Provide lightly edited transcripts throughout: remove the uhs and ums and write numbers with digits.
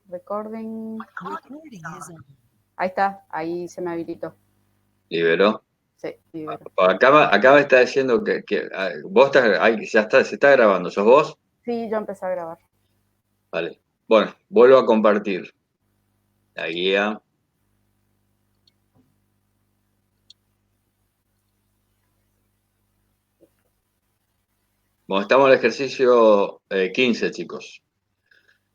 Recording. Ahí está, ahí se me habilitó. ¿Liberó? Sí, liberó. Acá me está diciendo que vos se está grabando. ¿Sos vos? Sí, yo empecé a grabar. Vale. Bueno, vuelvo a compartir la guía. Bueno, estamos en el ejercicio 15, chicos.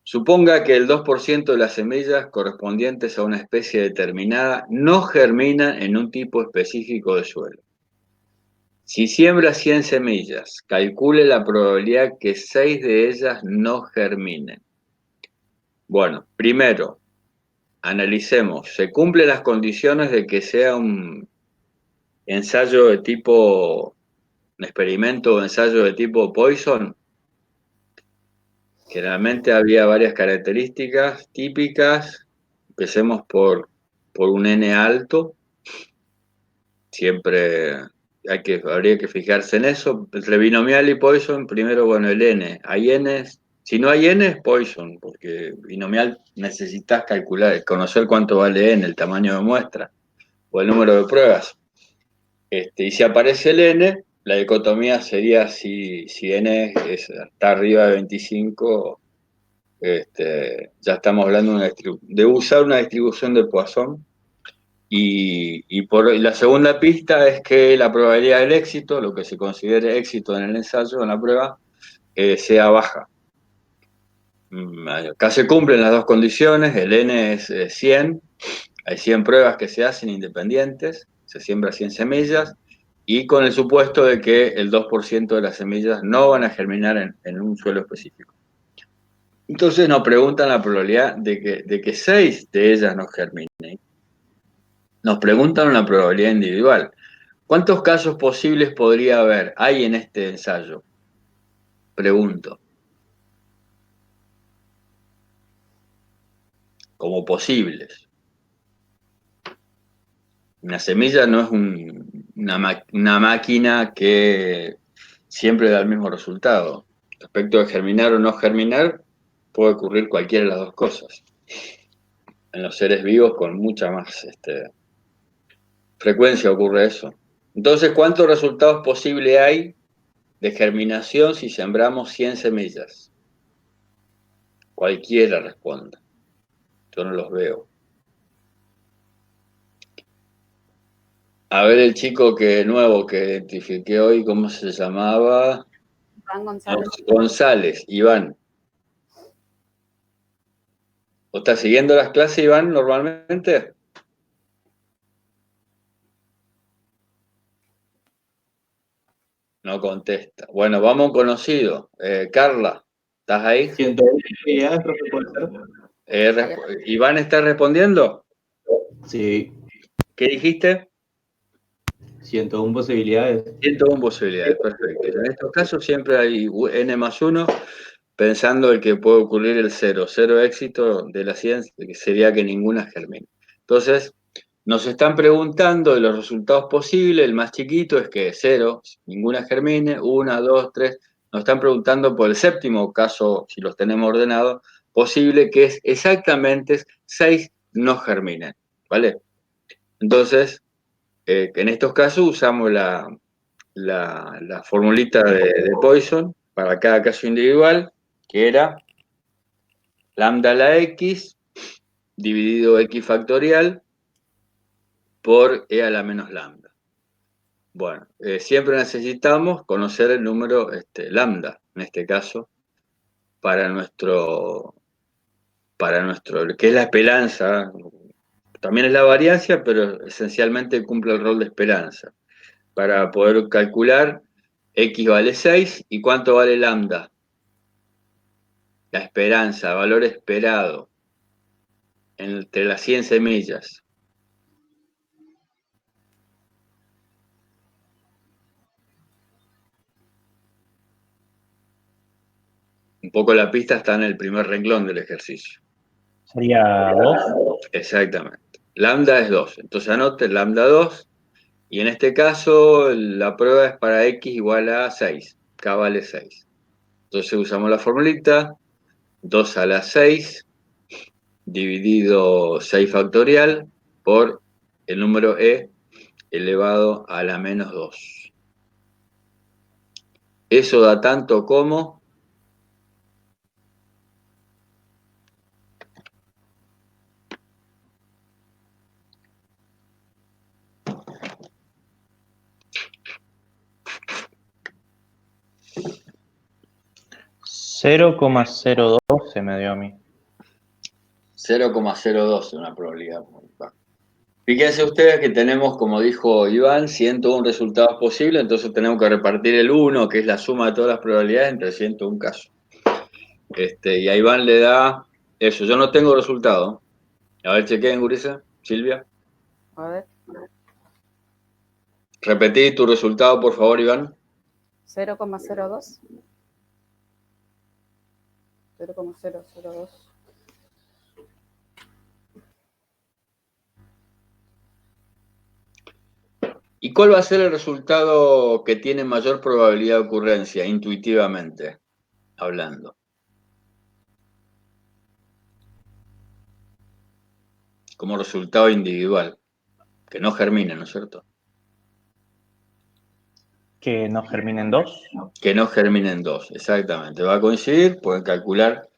Suponga que el 2% de las semillas correspondientes a una especie determinada no germinan en un tipo específico de suelo. Si siembra 100 semillas, calcule la probabilidad que 6 de ellas no germinen. Bueno, primero, analicemos. ¿Se cumplen las condiciones de que sea un ensayo de tipo, un experimento o ensayo de tipo Poisson? Generalmente había varias características típicas. Empecemos por un N alto. Siempre habría que fijarse en eso. Entre binomial y Poisson, primero, bueno, el N. Hay N, si no hay N es Poisson, porque binomial necesitas calcular, conocer cuánto vale N, el tamaño de muestra, o el número de pruebas. Y si aparece el N, la dicotomía sería si N está arriba de 25, ya estamos hablando de usar una distribución de Poisson. Y la segunda pista es que la probabilidad del éxito, lo que se considere éxito en el ensayo, en la prueba, sea baja. Acá se cumplen las dos condiciones, el N es 100, hay 100 pruebas que se hacen independientes, se siembra 100 semillas, y con el supuesto de que el 2% de las semillas no van a germinar en un suelo específico. Entonces nos preguntan la probabilidad de que 6 de ellas no germinen. Nos preguntan una probabilidad individual. ¿Cuántos casos posibles hay en este ensayo? Pregunto. Como posibles. Una semilla no es una máquina que siempre da el mismo resultado. Respecto de germinar o no germinar, puede ocurrir cualquiera de las dos cosas. En los seres vivos con mucha más frecuencia ocurre eso. Entonces, ¿cuántos resultados posibles hay de germinación si sembramos 100 semillas? Cualquiera responda. Yo no los veo. A ver el chico nuevo que identifiqué hoy, ¿cómo se llamaba? Iván González. González, Iván. ¿O estás siguiendo las clases, Iván, normalmente? No contesta. Bueno, vamos a un conocido. Carla, ¿estás ahí? 101 posibilidades, profe, ¿puede ser? ¿Iván está respondiendo? Sí. ¿Qué dijiste? 101 posibilidades. 101 posibilidades, perfecto. En estos casos siempre hay n más 1, pensando el que puede ocurrir el 0. 0 éxito de la ciencia, que sería que ninguna germine. Entonces, nos están preguntando de los resultados posibles, el más chiquito es que 0, ninguna germine, 1, 2, 3. Nos están preguntando por el séptimo caso, si los tenemos ordenados, posible, que es exactamente 6 no germinen, ¿vale? Entonces, en estos casos usamos la formulita de Poisson para cada caso individual, que era lambda a la x dividido x factorial por e a la menos lambda. Bueno, siempre necesitamos conocer el número lambda, en este caso, para nuestro, que es la esperanza. También es la variancia, pero esencialmente cumple el rol de esperanza. Para poder calcular, x vale 6, ¿y cuánto vale lambda? La esperanza, valor esperado, entre las 100 semillas. Un poco la pista está en el primer renglón del ejercicio. Sería 2. Exactamente. Lambda es 2. Entonces anote lambda 2. Y en este caso la prueba es para x igual a 6. K vale 6. Entonces usamos la formulita. 2 a la 6 dividido 6 factorial por el número e elevado a la menos 2. Eso da tanto como 0,012 me dio a mí. 0,012, una probabilidad muy baja. Fíjense ustedes que tenemos, como dijo Iván, 101 resultados posibles, entonces tenemos que repartir el 1, que es la suma de todas las probabilidades, entre 101 casos. Y a Iván le da eso. Yo no tengo resultado. A ver, chequen, Gurisa. Silvia. A ver. Repetí tu resultado, por favor, Iván. 0,02. 0,002. ¿Y cuál va a ser el resultado que tiene mayor probabilidad de ocurrencia, intuitivamente hablando? Como resultado individual. Que no germine, ¿no es cierto? Que no germinen 2. Que no germinen 2, exactamente. Va a coincidir, pueden calcular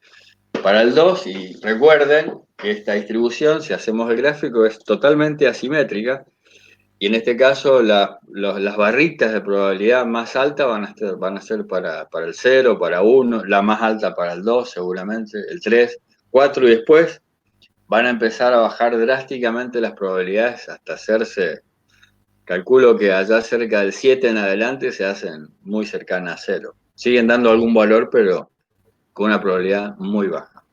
para el 2 y recuerden que esta distribución, si hacemos el gráfico, es totalmente asimétrica. Y en este caso, las barritas de probabilidad más altas van a ser para el 0, para 1, la más alta para el 2, seguramente, el 3, 4, y después van a empezar a bajar drásticamente las probabilidades hasta hacerse, calculo que allá cerca del 7 en adelante se hacen muy cercanas a 0. Siguen dando algún valor, pero con una probabilidad muy baja.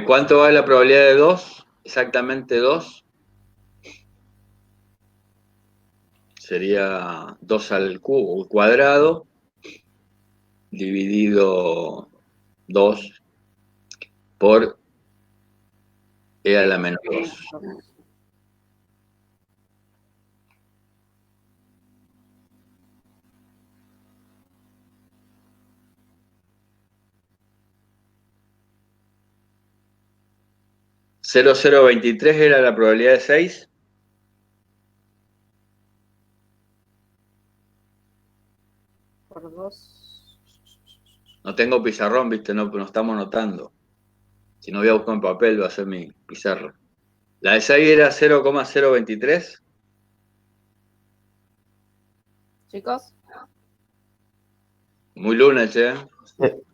¿Cuánto va la probabilidad de 2? Exactamente 2. Sería 2 al cuadrado dividido 2 por e a la menos 2. ¿0023 era la probabilidad de 6? Por 2. No tengo pizarrón, viste, no estamos notando. Si no voy a buscar en papel, va a ser mi pizarra. ¿La de 6 era 0,023? Chicos. Muy lunes, ¿eh?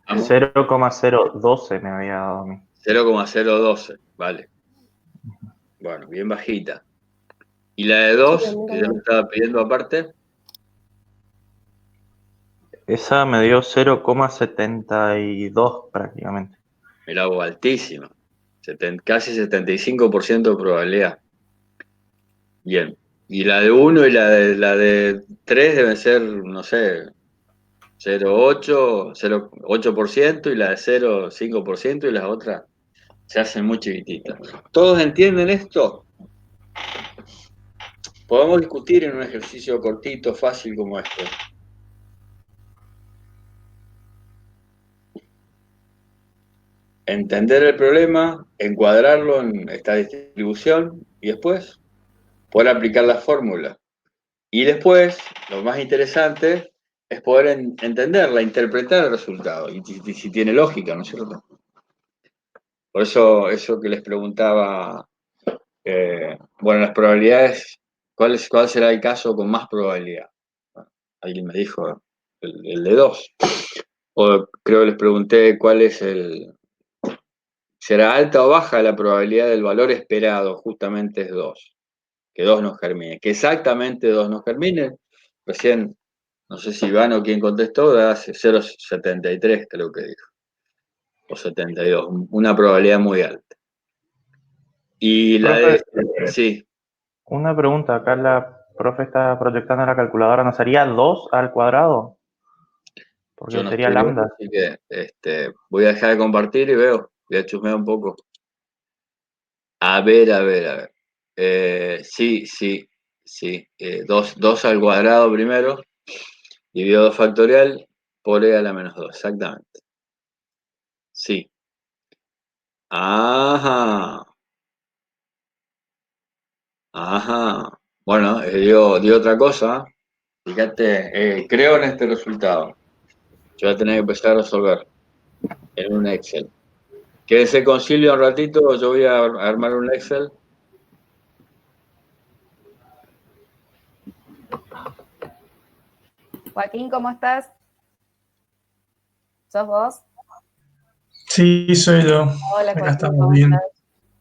0,012 me había dado a mí. 0,012, vale. Bueno, bien bajita. ¿Y la de 2, que yo le estaba pidiendo aparte? Esa me dio 0,72 prácticamente. Mirá vos, altísima. Casi 75% de probabilidad. Bien. Y la de 1 y la de 3 deben ser, no sé, 0,8% y la de 0,5% y las otras se hacen muy chiquititas. ¿Todos entienden esto? Podemos discutir en un ejercicio cortito, fácil como este. Entender el problema, encuadrarlo en esta distribución y después poder aplicar la fórmula. Y después, lo más interesante es poder entenderla, interpretar el resultado y si tiene lógica, ¿no es cierto? Por eso que les preguntaba, bueno, las probabilidades, ¿cuál será el caso con más probabilidad? Bueno, alguien me dijo el de 2. O creo que les pregunté cuál es ¿será alta o baja la probabilidad del valor esperado? Justamente es 2. Que 2 no germine. Que exactamente 2 no germine. Recién, no sé si Iván o quien contestó, hace 0,73 creo que dijo. O 72. Una probabilidad muy alta. Y la de... Sí. Una pregunta, acá la profe está proyectando en la calculadora, ¿no sería 2 al cuadrado? Porque Yo no sería estoy viendo, lambda. así que voy a dejar de compartir y veo. Voy a chusmear un poco. A ver. Sí. 2 al cuadrado primero. Dividido 2 factorial por e a la menos 2. Exactamente. Sí. Ajá, ajá. Bueno, dio otra cosa. Fíjate, creo en este resultado. Yo voy a tener que empezar a resolver en un Excel. Quédese con Silvia un ratito, yo voy a armar un Excel. Joaquín, ¿cómo estás? ¿Sos vos? Sí, soy yo. Hola, Acá Joaquín, estamos ¿cómo bien. estás?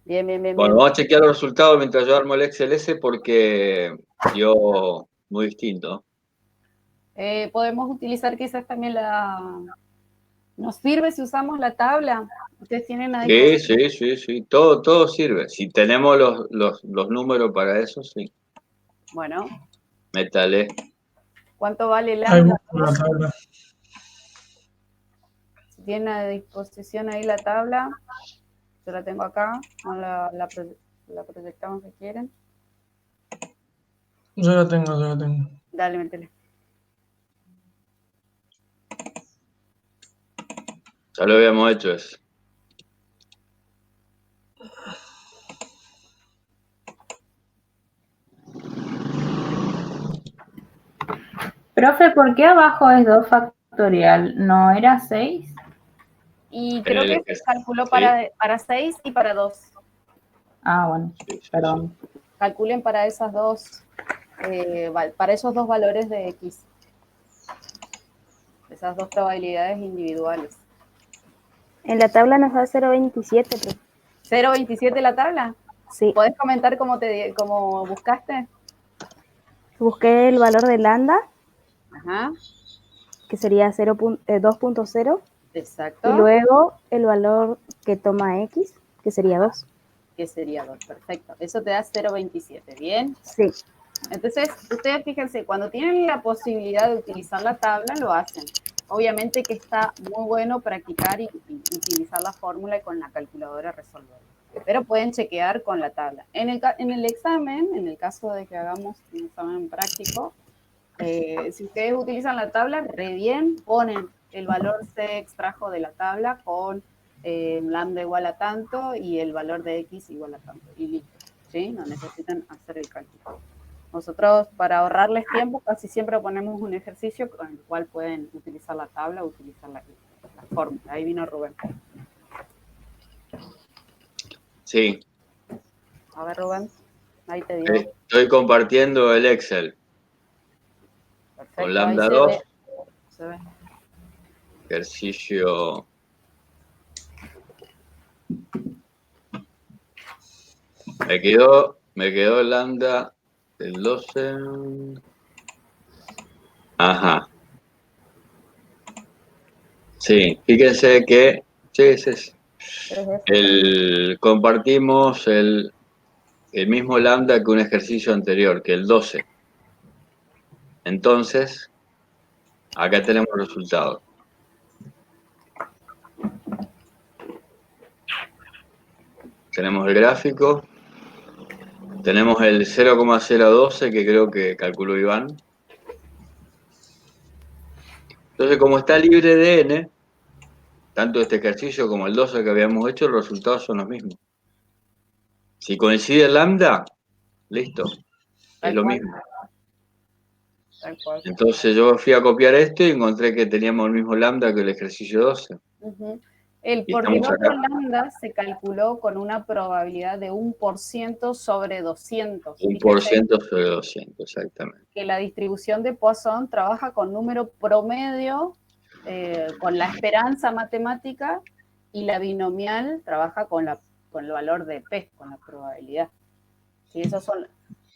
Bien, bien, bien, Bueno, bien. vamos a chequear los resultados mientras yo armo el Excel ese porque dio muy distinto. Podemos utilizar quizás también ¿Nos sirve si usamos la tabla? Ustedes tienen a Sí, disposición. sí. Todo sirve. Si tenemos los números para eso, sí. Bueno, Métale. ¿cuánto vale Ahí lambda? busco la tabla. Si tienen a disposición ahí la tabla, yo la tengo acá, no la proyectamos si quieren. Yo la tengo. Dale, métele. Ya lo habíamos hecho eso. Profe, ¿por qué abajo es 2 factorial? ¿No era 6? Y En creo el que se ejercicio. calculó Sí, para 6 y para 2. Ah, bueno, sí. perdón. Calculen para esas dos, para esos dos valores de X. Esas dos probabilidades individuales. En la tabla nos da 0,27, pero 0,27 la tabla. sí. ¿Podés comentar cómo buscaste? Busqué el valor de lambda, Ajá, que sería 2.0, exacto. y luego el valor que toma X, que sería 2. Que sería 2, perfecto. Eso te da 0,27, ¿bien? Sí. Entonces, ustedes fíjense, cuando tienen la posibilidad de utilizar la tabla, lo hacen. Obviamente que está muy bueno practicar y utilizar la fórmula y con la calculadora resolver. Pero pueden chequear con la tabla. En el examen, en el caso de que hagamos un examen práctico, si ustedes utilizan la tabla, re bien, ponen el valor se extrajo de la tabla con lambda igual a tanto y el valor de x igual a tanto. Y listo, ¿sí? No necesitan hacer el cálculo. Nosotros, para ahorrarles tiempo, casi siempre ponemos un ejercicio con el cual pueden utilizar la tabla o utilizar la fórmula. Ahí vino Rubén. Sí. A ver, Rubén, ahí te dio. Estoy compartiendo el Excel con Perfecto, ahí lambda se 2, ve. Se ve. ejercicio. Me quedó lambda del 12. Ajá. Sí, fíjense que compartimos el mismo lambda que un ejercicio anterior, que el 12. Entonces, acá tenemos el resultado. Tenemos el gráfico, tenemos el 0,012 que creo que calculó Iván. Entonces, como está libre de n, tanto este ejercicio como el 12 que habíamos hecho, los resultados son los mismos. Si coincide el lambda, listo, es Tal lo cual. mismo. Tal cual. Entonces yo fui a copiar esto y encontré que teníamos el mismo lambda que el ejercicio 12. Uh-huh. Y Porque el estamos otro acá. lambda se calculó con una probabilidad de 1% sobre 200. 1% sobre 200, exactamente. Que la distribución de Poisson trabaja con número promedio, con la esperanza matemática, y la binomial trabaja con el valor de P, con la probabilidad. ¿Sí? Esos son,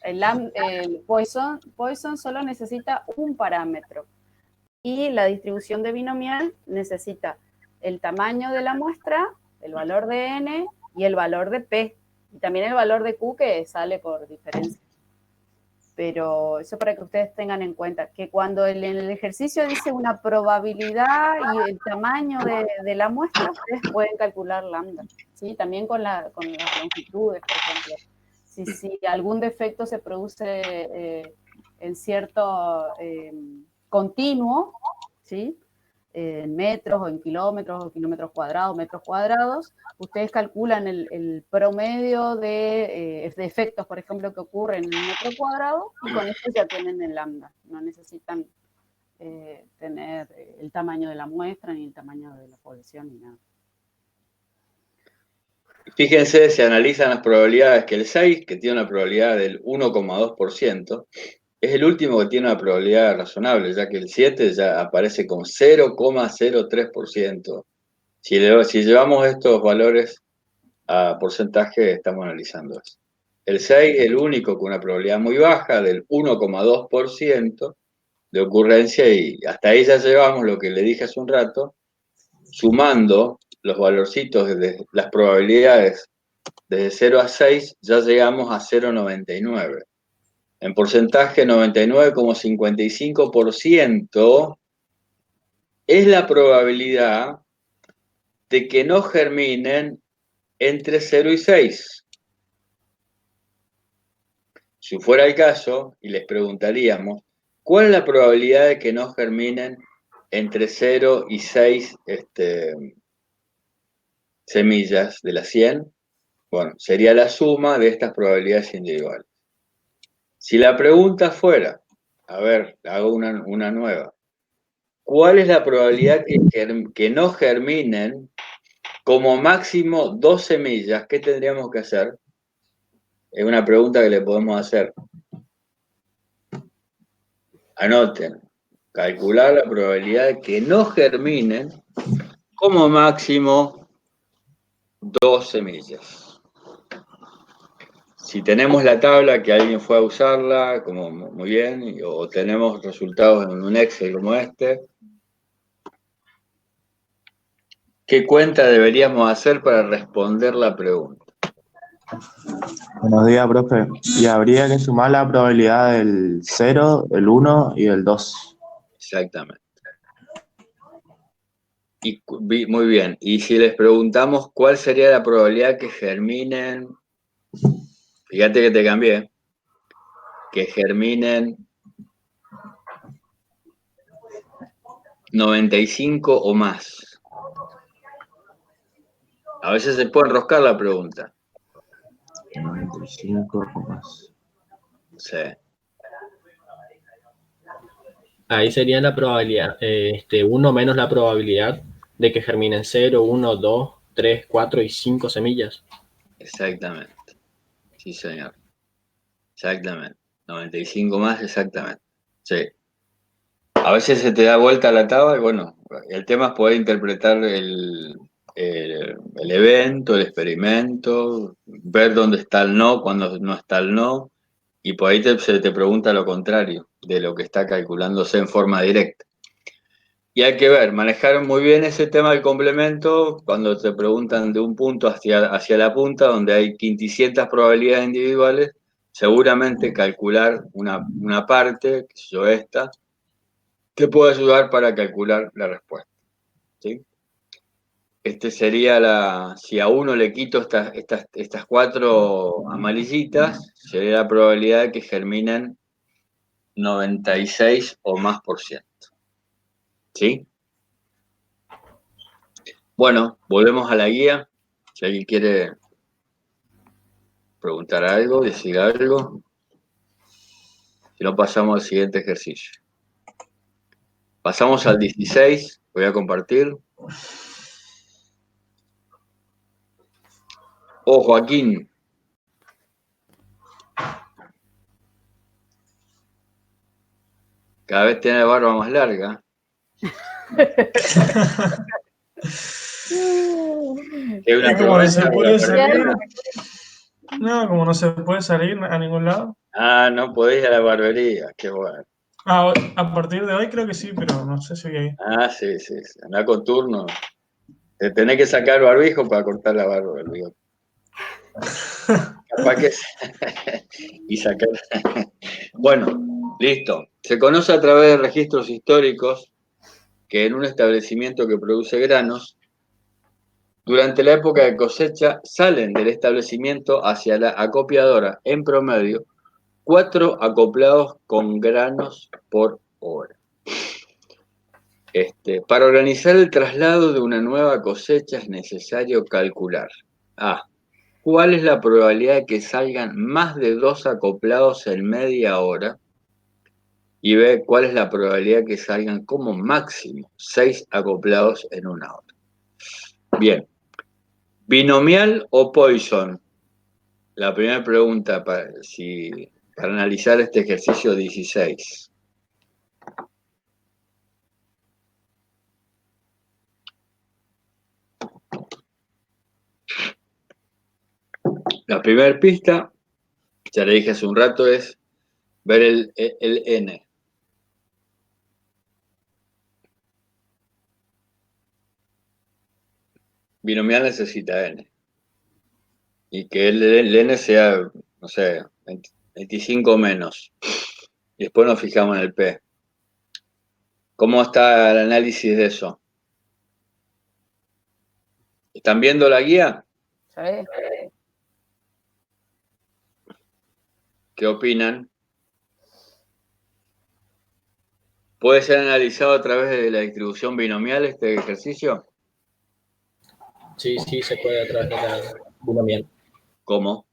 el Poisson solo necesita un parámetro, y la distribución de binomial necesita el tamaño de la muestra, el valor de n y el valor de p, y también el valor de q que sale por diferencia. Pero eso para que ustedes tengan en cuenta, que cuando en el ejercicio dice una probabilidad y el tamaño de la muestra, ustedes pueden calcular lambda, ¿sí? También con las longitudes, por ejemplo. Si algún defecto se produce en cierto continuo, ¿sí? en metros o en kilómetros o kilómetros cuadrados, metros cuadrados, ustedes calculan el promedio de efectos, por ejemplo, que ocurren en un metro cuadrado, y con eso ya tienen el lambda. No necesitan tener el tamaño de la muestra, ni el tamaño de la población, ni nada. Fíjense, se analizan las probabilidades, que el 6, que tiene una probabilidad del 1,2%, es el último que tiene una probabilidad razonable, ya que el 7 ya aparece con 0,03%. Si llevamos estos valores a porcentaje, estamos analizando eso. El 6 es el único con una probabilidad muy baja, del 1,2% de ocurrencia, y hasta ahí ya llevamos lo que le dije hace un rato, sumando los valorcitos de las probabilidades desde 0 a 6, ya llegamos a 0,99. En porcentaje, 99,55% es la probabilidad de que no germinen entre 0 y 6. Si fuera el caso, y les preguntaríamos, ¿cuál es la probabilidad de que no germinen entre 0 y 6 semillas de las 100? Bueno, sería la suma de estas probabilidades individuales. Si la pregunta fuera, a ver, hago una nueva, ¿cuál es la probabilidad que no germinen como máximo 2 semillas? ¿Qué tendríamos que hacer? Es una pregunta que le podemos hacer. Anoten, calcular la probabilidad de que no germinen como máximo 2 semillas. Si tenemos la tabla que alguien fue a usarla, como muy bien, o tenemos resultados en un Excel como este, ¿qué cuenta deberíamos hacer para responder la pregunta? Buenos días, profe. Y habría que sumar la probabilidad del 0, el 1 y el 2. Exactamente. Y muy bien. Y si les preguntamos cuál sería la probabilidad que germinen, fíjate que te cambié, que germinen 95 o más. A veces se puede enroscar la pregunta. 95 o más. Sí. Ahí sería la probabilidad, 1 menos la probabilidad de que germinen 0, 1, 2, 3, 4 y 5 semillas. Exactamente. Sí, señor. Exactamente. 95 más, exactamente. Sí. A veces se te da vuelta la tabla y bueno, el tema es poder interpretar el evento, el experimento, ver dónde está el no, cuando no está el no, y por ahí se te pregunta lo contrario de lo que está calculándose en forma directa. Y hay que ver, manejar muy bien ese tema del complemento cuando te preguntan de un punto hacia la punta, donde hay 500 probabilidades individuales, seguramente calcular una parte, que yo esta, te puede ayudar para calcular la respuesta. ¿Sí? Sería si a uno le quito estas 4 amarillitas, sería la probabilidad de que germinen 96 o más %. ¿Sí? Bueno, volvemos a la guía. Si alguien quiere preguntar algo, decir algo. Si no, pasamos al siguiente ejercicio. Pasamos al 16. Voy a compartir. Oh, Joaquín. Cada vez tiene la barba más larga. Es una Como no se promesa de puede la salir, barbería. no, como no se puede salir a ningún lado. Ah, no podéis ir a la barbería. Qué bueno. Ah, a partir de hoy creo que sí, pero no sé si voy a ir. Ah, sí. Andá con turno. Te tenés que sacar el barbijo para cortar la barba, el bigote. Capaz que y sacar. Bueno, listo. Se conoce a través de registros históricos que en un establecimiento que produce granos, durante la época de cosecha salen del establecimiento hacia la acopiadora en promedio 4 acoplados con granos por hora. Para organizar el traslado de una nueva cosecha es necesario calcular. A. ¿Cuál es la probabilidad de que salgan más de 2 acoplados en media hora? Y B. ¿Cuál es la probabilidad de que salgan como máximo 6 acoplados en una hora? Bien. ¿Binomial o Poisson? La primera pregunta para analizar este ejercicio 16. La primera pista, ya le dije hace un rato, es ver el n. Binomial necesita n. Y que el n sea, no sé, 25 menos. Y después nos fijamos en el p. ¿Cómo está el análisis de eso? ¿Están viendo la guía? Sí. ¿Qué opinan? ¿Puede ser analizado a través de la distribución binomial este ejercicio? Sí, sí, se puede a través de la binomial. ¿Cómo?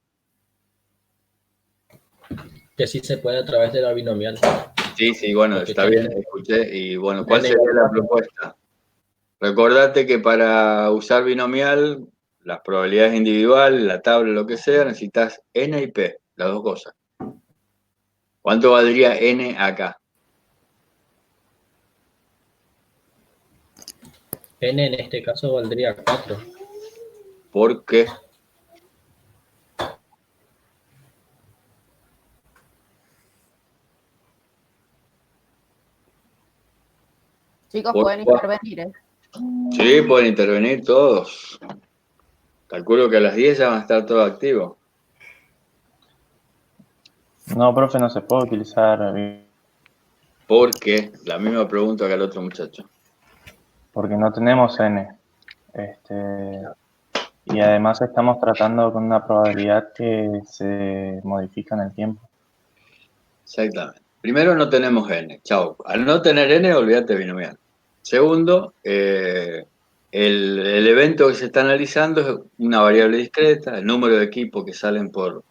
Que sí se puede a través de la binomial. Sí, bueno, Porque está bien, escuché. Y bueno, ¿cuál n sería igual la 4. propuesta? Recordate que para usar binomial, las probabilidades individuales, la tabla, lo que sea, necesitas n y p, las dos cosas. ¿Cuánto valdría n acá? N en este caso valdría 4. ¿Por qué? Chicos, ¿Por pueden cuál? intervenir, ¿eh? Sí, pueden intervenir todos. Calculo que a las 10 ya van a estar todos activos. No, profe, no se puede utilizar ¿Por qué? La misma pregunta que al otro muchacho. porque no tenemos n. Y además estamos tratando con una probabilidad que se modifica en el tiempo. Exactamente. Primero, no tenemos n. Chau. Al no tener n, olvídate binomial. Segundo, el evento que se está analizando es una variable discreta, el número de equipos que salen por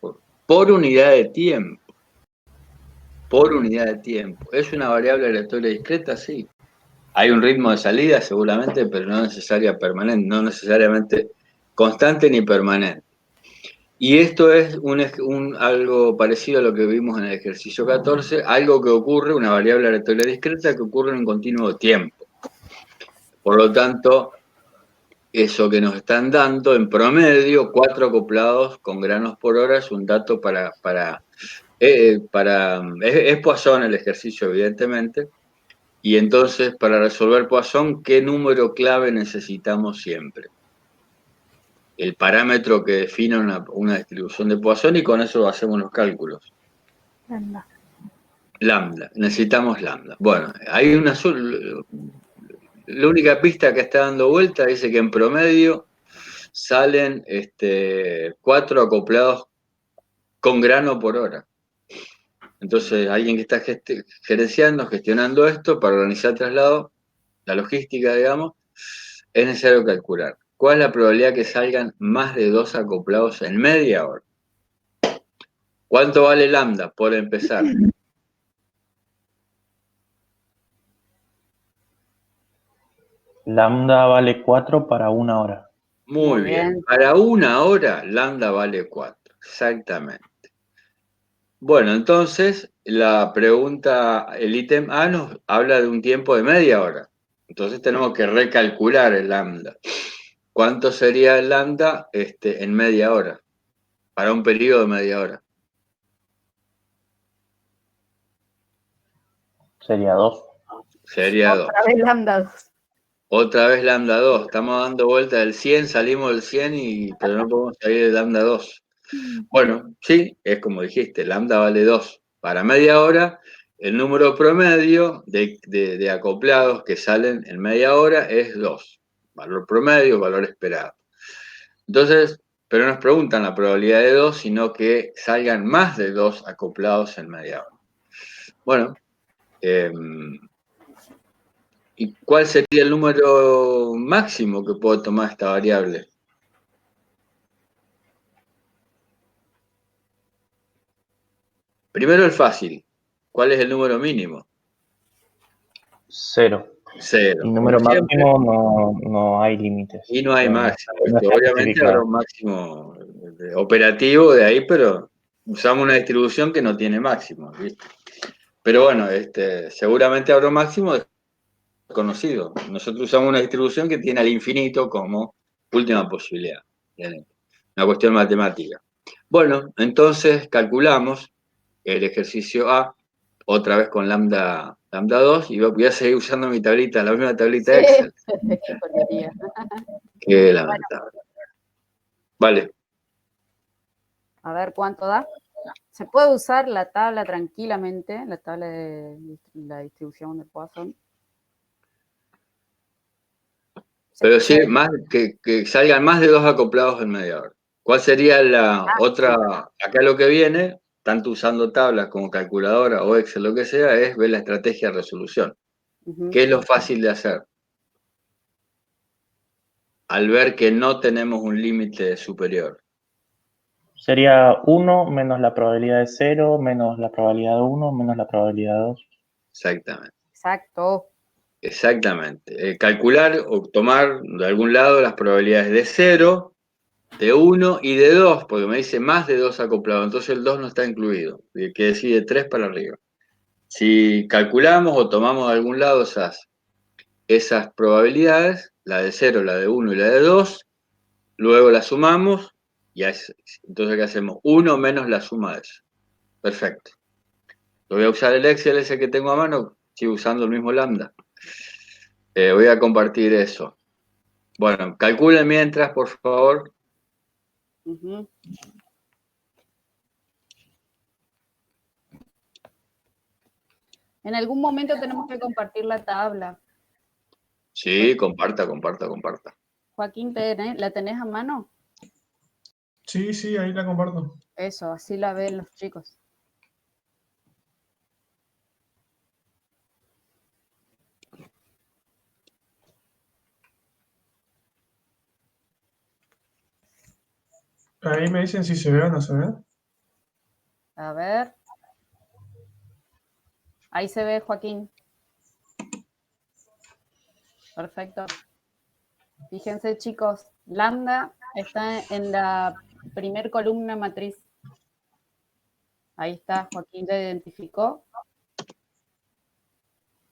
unidad de tiempo. Por unidad de tiempo. ¿Es una variable aleatoria discreta? Sí. Hay un ritmo de salida seguramente, pero no necesariamente constante ni permanente. Y esto es algo parecido a lo que vimos en el ejercicio 14, algo que ocurre, una variable aleatoria discreta que ocurre en un continuo tiempo. Por lo tanto, eso que nos están dando en promedio, 4 acoplados con granos por hora, es un dato es Poisson el ejercicio, evidentemente. Y entonces, para resolver Poisson, ¿qué número clave necesitamos siempre? El parámetro que define una distribución de Poisson, y con eso hacemos los cálculos. Lambda. Necesitamos lambda. Bueno, hay la única pista que está dando vuelta dice que en promedio salen 4 acoplados con grano por hora. Entonces, alguien que está gestionando esto para organizar el traslado, la logística, digamos, es necesario calcular. ¿Cuál es la probabilidad que salgan más de 2 acoplados en media hora? ¿Cuánto vale lambda, por empezar? Lambda vale 4 para 1 hora. Muy bien. Para 1 hora, lambda vale 4. Exactamente. Bueno, entonces, la pregunta, el ítem A nos habla de un tiempo de media hora. Entonces tenemos que recalcular el lambda. ¿Cuánto sería el lambda en media hora? Para un periodo de media hora. Sería 2. Sería 2. Otra vez lambda 2. Otra vez lambda 2. Estamos dando vuelta del 100, salimos del 100, pero no podemos salir de lambda 2. Bueno, sí, es como dijiste, lambda vale 2. Para media hora, el número promedio de acoplados que salen en media hora es 2. Valor promedio, valor esperado. Entonces, pero no nos preguntan la probabilidad de 2, sino que salgan más de 2 acoplados en media hora. Bueno, ¿Y cuál sería el número máximo que puedo tomar esta variable? Primero el fácil. ¿Cuál es el número mínimo? 0. 0. Y número Como siempre. máximo no hay límites. Y no hay máximo. No está Obviamente especificado. habrá un máximo operativo de ahí, pero usamos una distribución que no tiene máximo, ¿viste? Pero bueno, seguramente habrá un máximo desconocido. Nosotros usamos una distribución que tiene al infinito como última posibilidad. ¿Bien? Una cuestión matemática. Bueno, entonces calculamos el ejercicio A, otra vez con lambda 2, y voy a seguir usando mi tablita, la misma tablita Sí. Excel. Qué porquería. Qué lamentable. Vale. A ver cuánto da. Se puede usar la tabla tranquilamente, la tabla de la distribución de Poisson. Pero sí, más que salgan más de 2 acoplados en media hora. ¿Cuál sería la otra? Acá lo que viene, tanto usando tablas como calculadora o Excel, lo que sea, es ver la estrategia de resolución. ¿Qué es lo fácil de hacer? Al ver que no tenemos un límite superior. Sería 1 menos la probabilidad de 0, menos la probabilidad de 1, menos la probabilidad de 2. Exactamente. Exacto. Exactamente. Calcular o tomar de algún lado las probabilidades de 0, de 1 y de 2, porque me dice más de 2 acoplados, entonces el 2 no está incluido, que decide 3 para arriba. Si calculamos o tomamos de algún lado esas probabilidades, la de 0, la de 1 y la de 2, luego las sumamos, y entonces ¿qué hacemos? 1 menos la suma de eso. Perfecto. Lo voy a usar el Excel ese que tengo a mano, sigo usando el mismo lambda. Voy a compartir eso. Bueno, calculen mientras, por favor. En algún momento tenemos que compartir la tabla. Sí, comparta. Joaquín, ¿la tenés a mano? Sí, ahí la comparto. Eso, así la ven los chicos. Ahí me dicen si se ve o no se ve. A ver. Ahí se ve, Joaquín. Perfecto. Fíjense, chicos, lambda está en la primer columna matriz. Ahí está, Joaquín ya identificó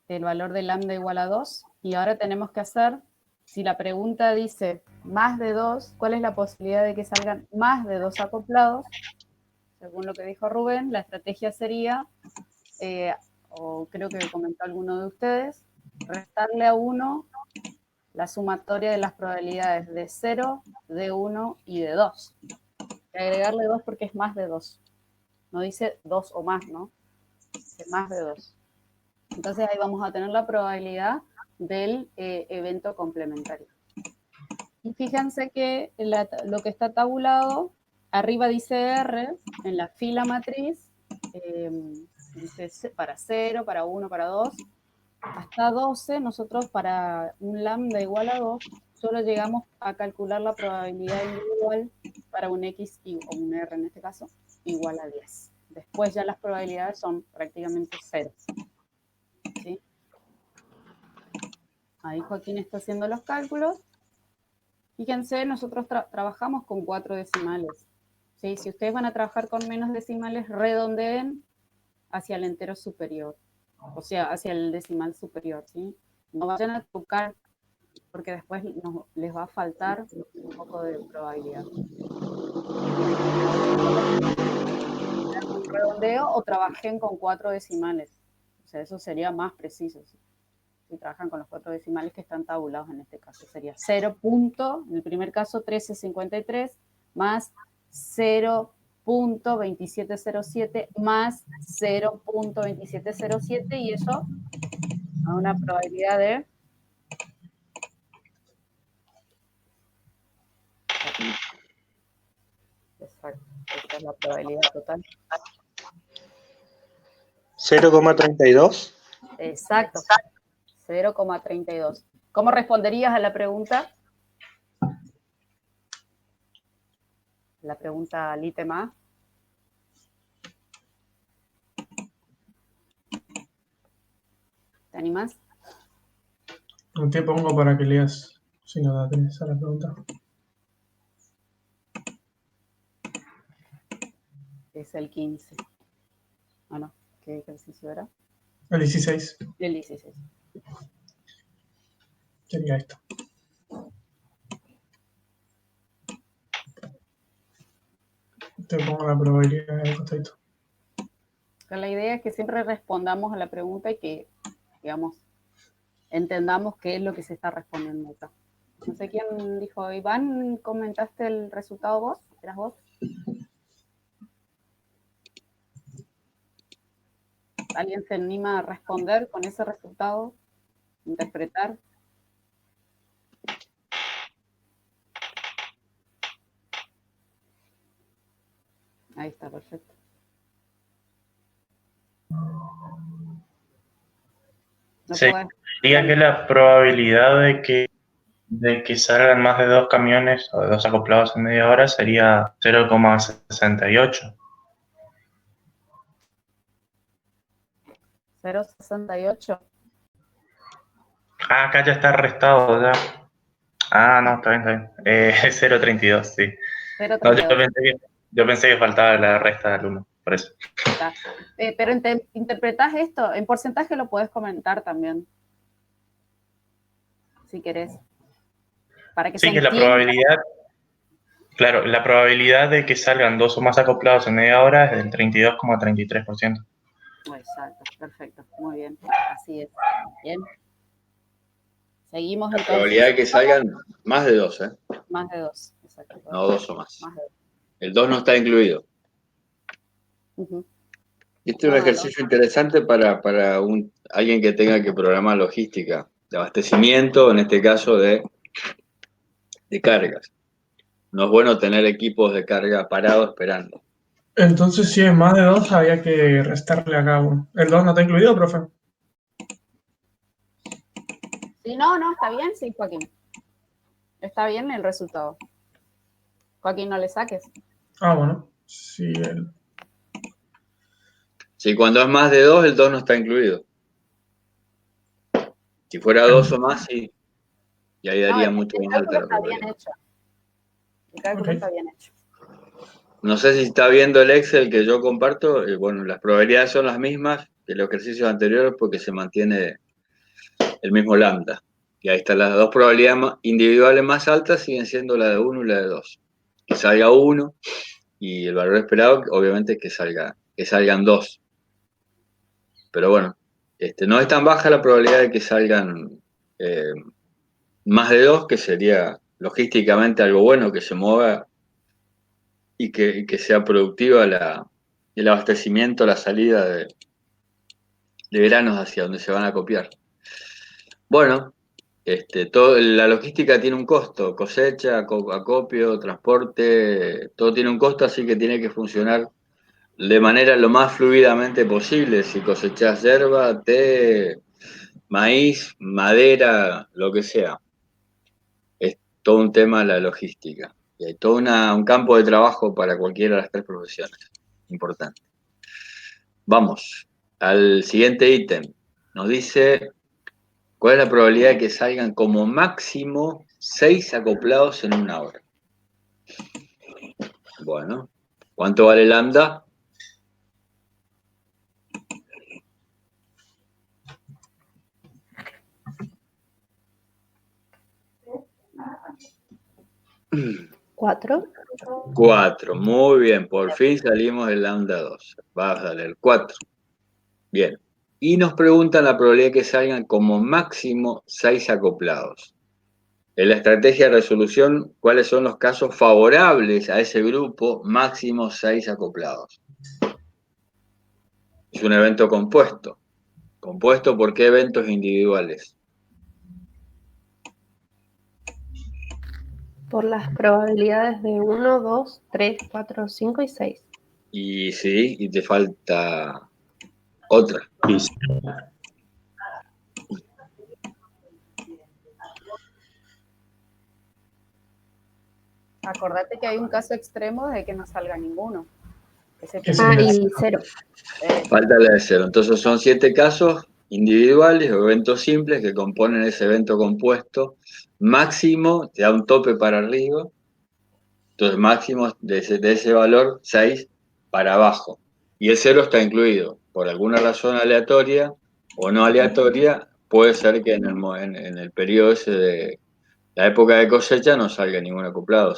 el valor de lambda igual a 2. Y ahora tenemos que hacer, si la pregunta dice más de 2, ¿cuál es la posibilidad de que salgan más de 2 acoplados? Según lo que dijo Rubén, la estrategia sería, o creo que comentó alguno de ustedes, restarle a 1 la sumatoria de las probabilidades de 0, de 1 y de 2. Y agregarle 2 porque es más de 2. No dice 2 o más, ¿no? Dice más de 2. Entonces ahí vamos a tener la probabilidad del evento complementario. Y fíjense que lo que está tabulado, arriba dice R, en la fila matriz, dice para 0, para 1, para 2, hasta 12, nosotros para un lambda igual a 2, solo llegamos a calcular la probabilidad individual para un X o un R en este caso, igual a 10. Después ya las probabilidades son prácticamente 0. ¿Sí? Ahí Joaquín está haciendo los cálculos. Fíjense, nosotros trabajamos con 4 decimales. ¿Sí? Si ustedes van a trabajar con menos decimales, redondeen hacia el entero superior. O sea, hacia el decimal superior, ¿sí? No vayan a tocar, porque después les va a faltar un poco de probabilidad. Un redondeo o trabajen con 4 decimales. O sea, eso sería más preciso, ¿sí? Si trabajan con los 4 decimales que están tabulados en este caso. Sería 0. En el primer caso, 1353 más 0.2707 más 0.2707 y eso a una probabilidad de exacto, esta es la probabilidad total. 0,32. Exacto. 0,32. ¿Cómo responderías a la pregunta? La pregunta al ítem A. ¿Te animas? Te pongo para que leas, si no da tenés a la pregunta. Es el 15. ¿O no? ¿Qué ejercicio era? El 16. El 16. Sería esto. Te pongo la probabilidad de costadito. La idea es que siempre respondamos a la pregunta y que, digamos, entendamos qué es lo que se está respondiendo acá. No sé quién dijo, Iván, ¿comentaste el resultado vos? ¿Eras vos? ¿Alguien se anima a responder con ese resultado? ¿Interpretar? Ahí está, perfecto. No Sí, puedes- diría que la probabilidad de que salgan más de 2 camiones o de 2 acoplados en media hora sería 0,68. 0,68. Ah, acá ya está restado ya. Ah, no, está bien. 0,32, sí. No, 0,32. yo pensé que faltaba la resta del 1, por eso. Está. Pero interpretás esto, en porcentaje lo puedes comentar también, si querés. Para que se Sí, que la entienda. probabilidad, claro, la probabilidad de que salgan 2 o más acoplados en media hora es del 32,33%. Exacto, perfecto, muy bien, así es. Bien. Seguimos La entonces. probabilidad de que salgan más de 2, ¿eh? Más de 2, exacto. No 2 o más. Más de 2. El 2 no está incluido. Este es un ejercicio interesante para alguien que tenga que programar logística de abastecimiento, en este caso de cargas. No es bueno tener equipos de carga parados esperando. Entonces, si es más de 2, había que restarle acá 1. ¿El 2 no está incluido, profe? Sí, no, está bien, sí, Joaquín. Está bien el resultado. Joaquín, no le saques. Ah, bueno. Sí, Si cuando es más de 2, el 2 no está incluido. Si fuera 2 o más, sí. Y ahí daría mucho El más alta cálculo la está bien probabilidad. hecho. El cálculo está bien hecho. No sé si está viendo el Excel que yo comparto. Bueno, las probabilidades son las mismas que los ejercicios anteriores porque se mantiene el mismo lambda. Y ahí están las dos probabilidades individuales más altas, siguen siendo la de 1 y la de 2. Que salga 1 y el valor esperado, obviamente, es que salgan 2. Pero bueno, no es tan baja la probabilidad de que salgan más de 2, que sería logísticamente algo bueno, que se mueva y que sea productiva el abastecimiento, la salida de granos hacia donde se van a copiar. Bueno, la logística tiene un costo, cosecha, acopio, transporte, todo tiene un costo, así que tiene que funcionar de manera lo más fluidamente posible. Si cosechás yerba, té, maíz, madera, lo que sea. Es todo un tema la logística. Y hay todo un campo de trabajo para cualquiera de las tres profesiones. Importante. Vamos al siguiente ítem. Nos dice, ¿cuál es la probabilidad de que salgan como máximo 6 acoplados en una hora? Bueno, ¿cuánto vale lambda? ¿4? 4, muy bien, por fin salimos del lambda 2. Vas a darle el 4. Bien. Y nos preguntan la probabilidad de que salgan como máximo 6 acoplados. En la estrategia de resolución, ¿cuáles son los casos favorables a ese grupo máximo 6 acoplados? Es un evento compuesto. ¿Compuesto por qué eventos individuales? Por las probabilidades de 1, 2, 3, 4, 5 y 6. Y sí, y te falta otra. Acordate que hay un caso extremo de que no salga ninguno. Ese Que Ah, sí. y 0. Falta la de 0. Entonces son 7 casos individuales o eventos simples que componen ese evento compuesto. Máximo, te da un tope para arriba. Entonces máximo de ese valor 6 para abajo. Y el 0 está incluido. Por alguna razón aleatoria o no aleatoria, puede ser que en el periodo ese de la época de cosecha no salga ningún acoplado.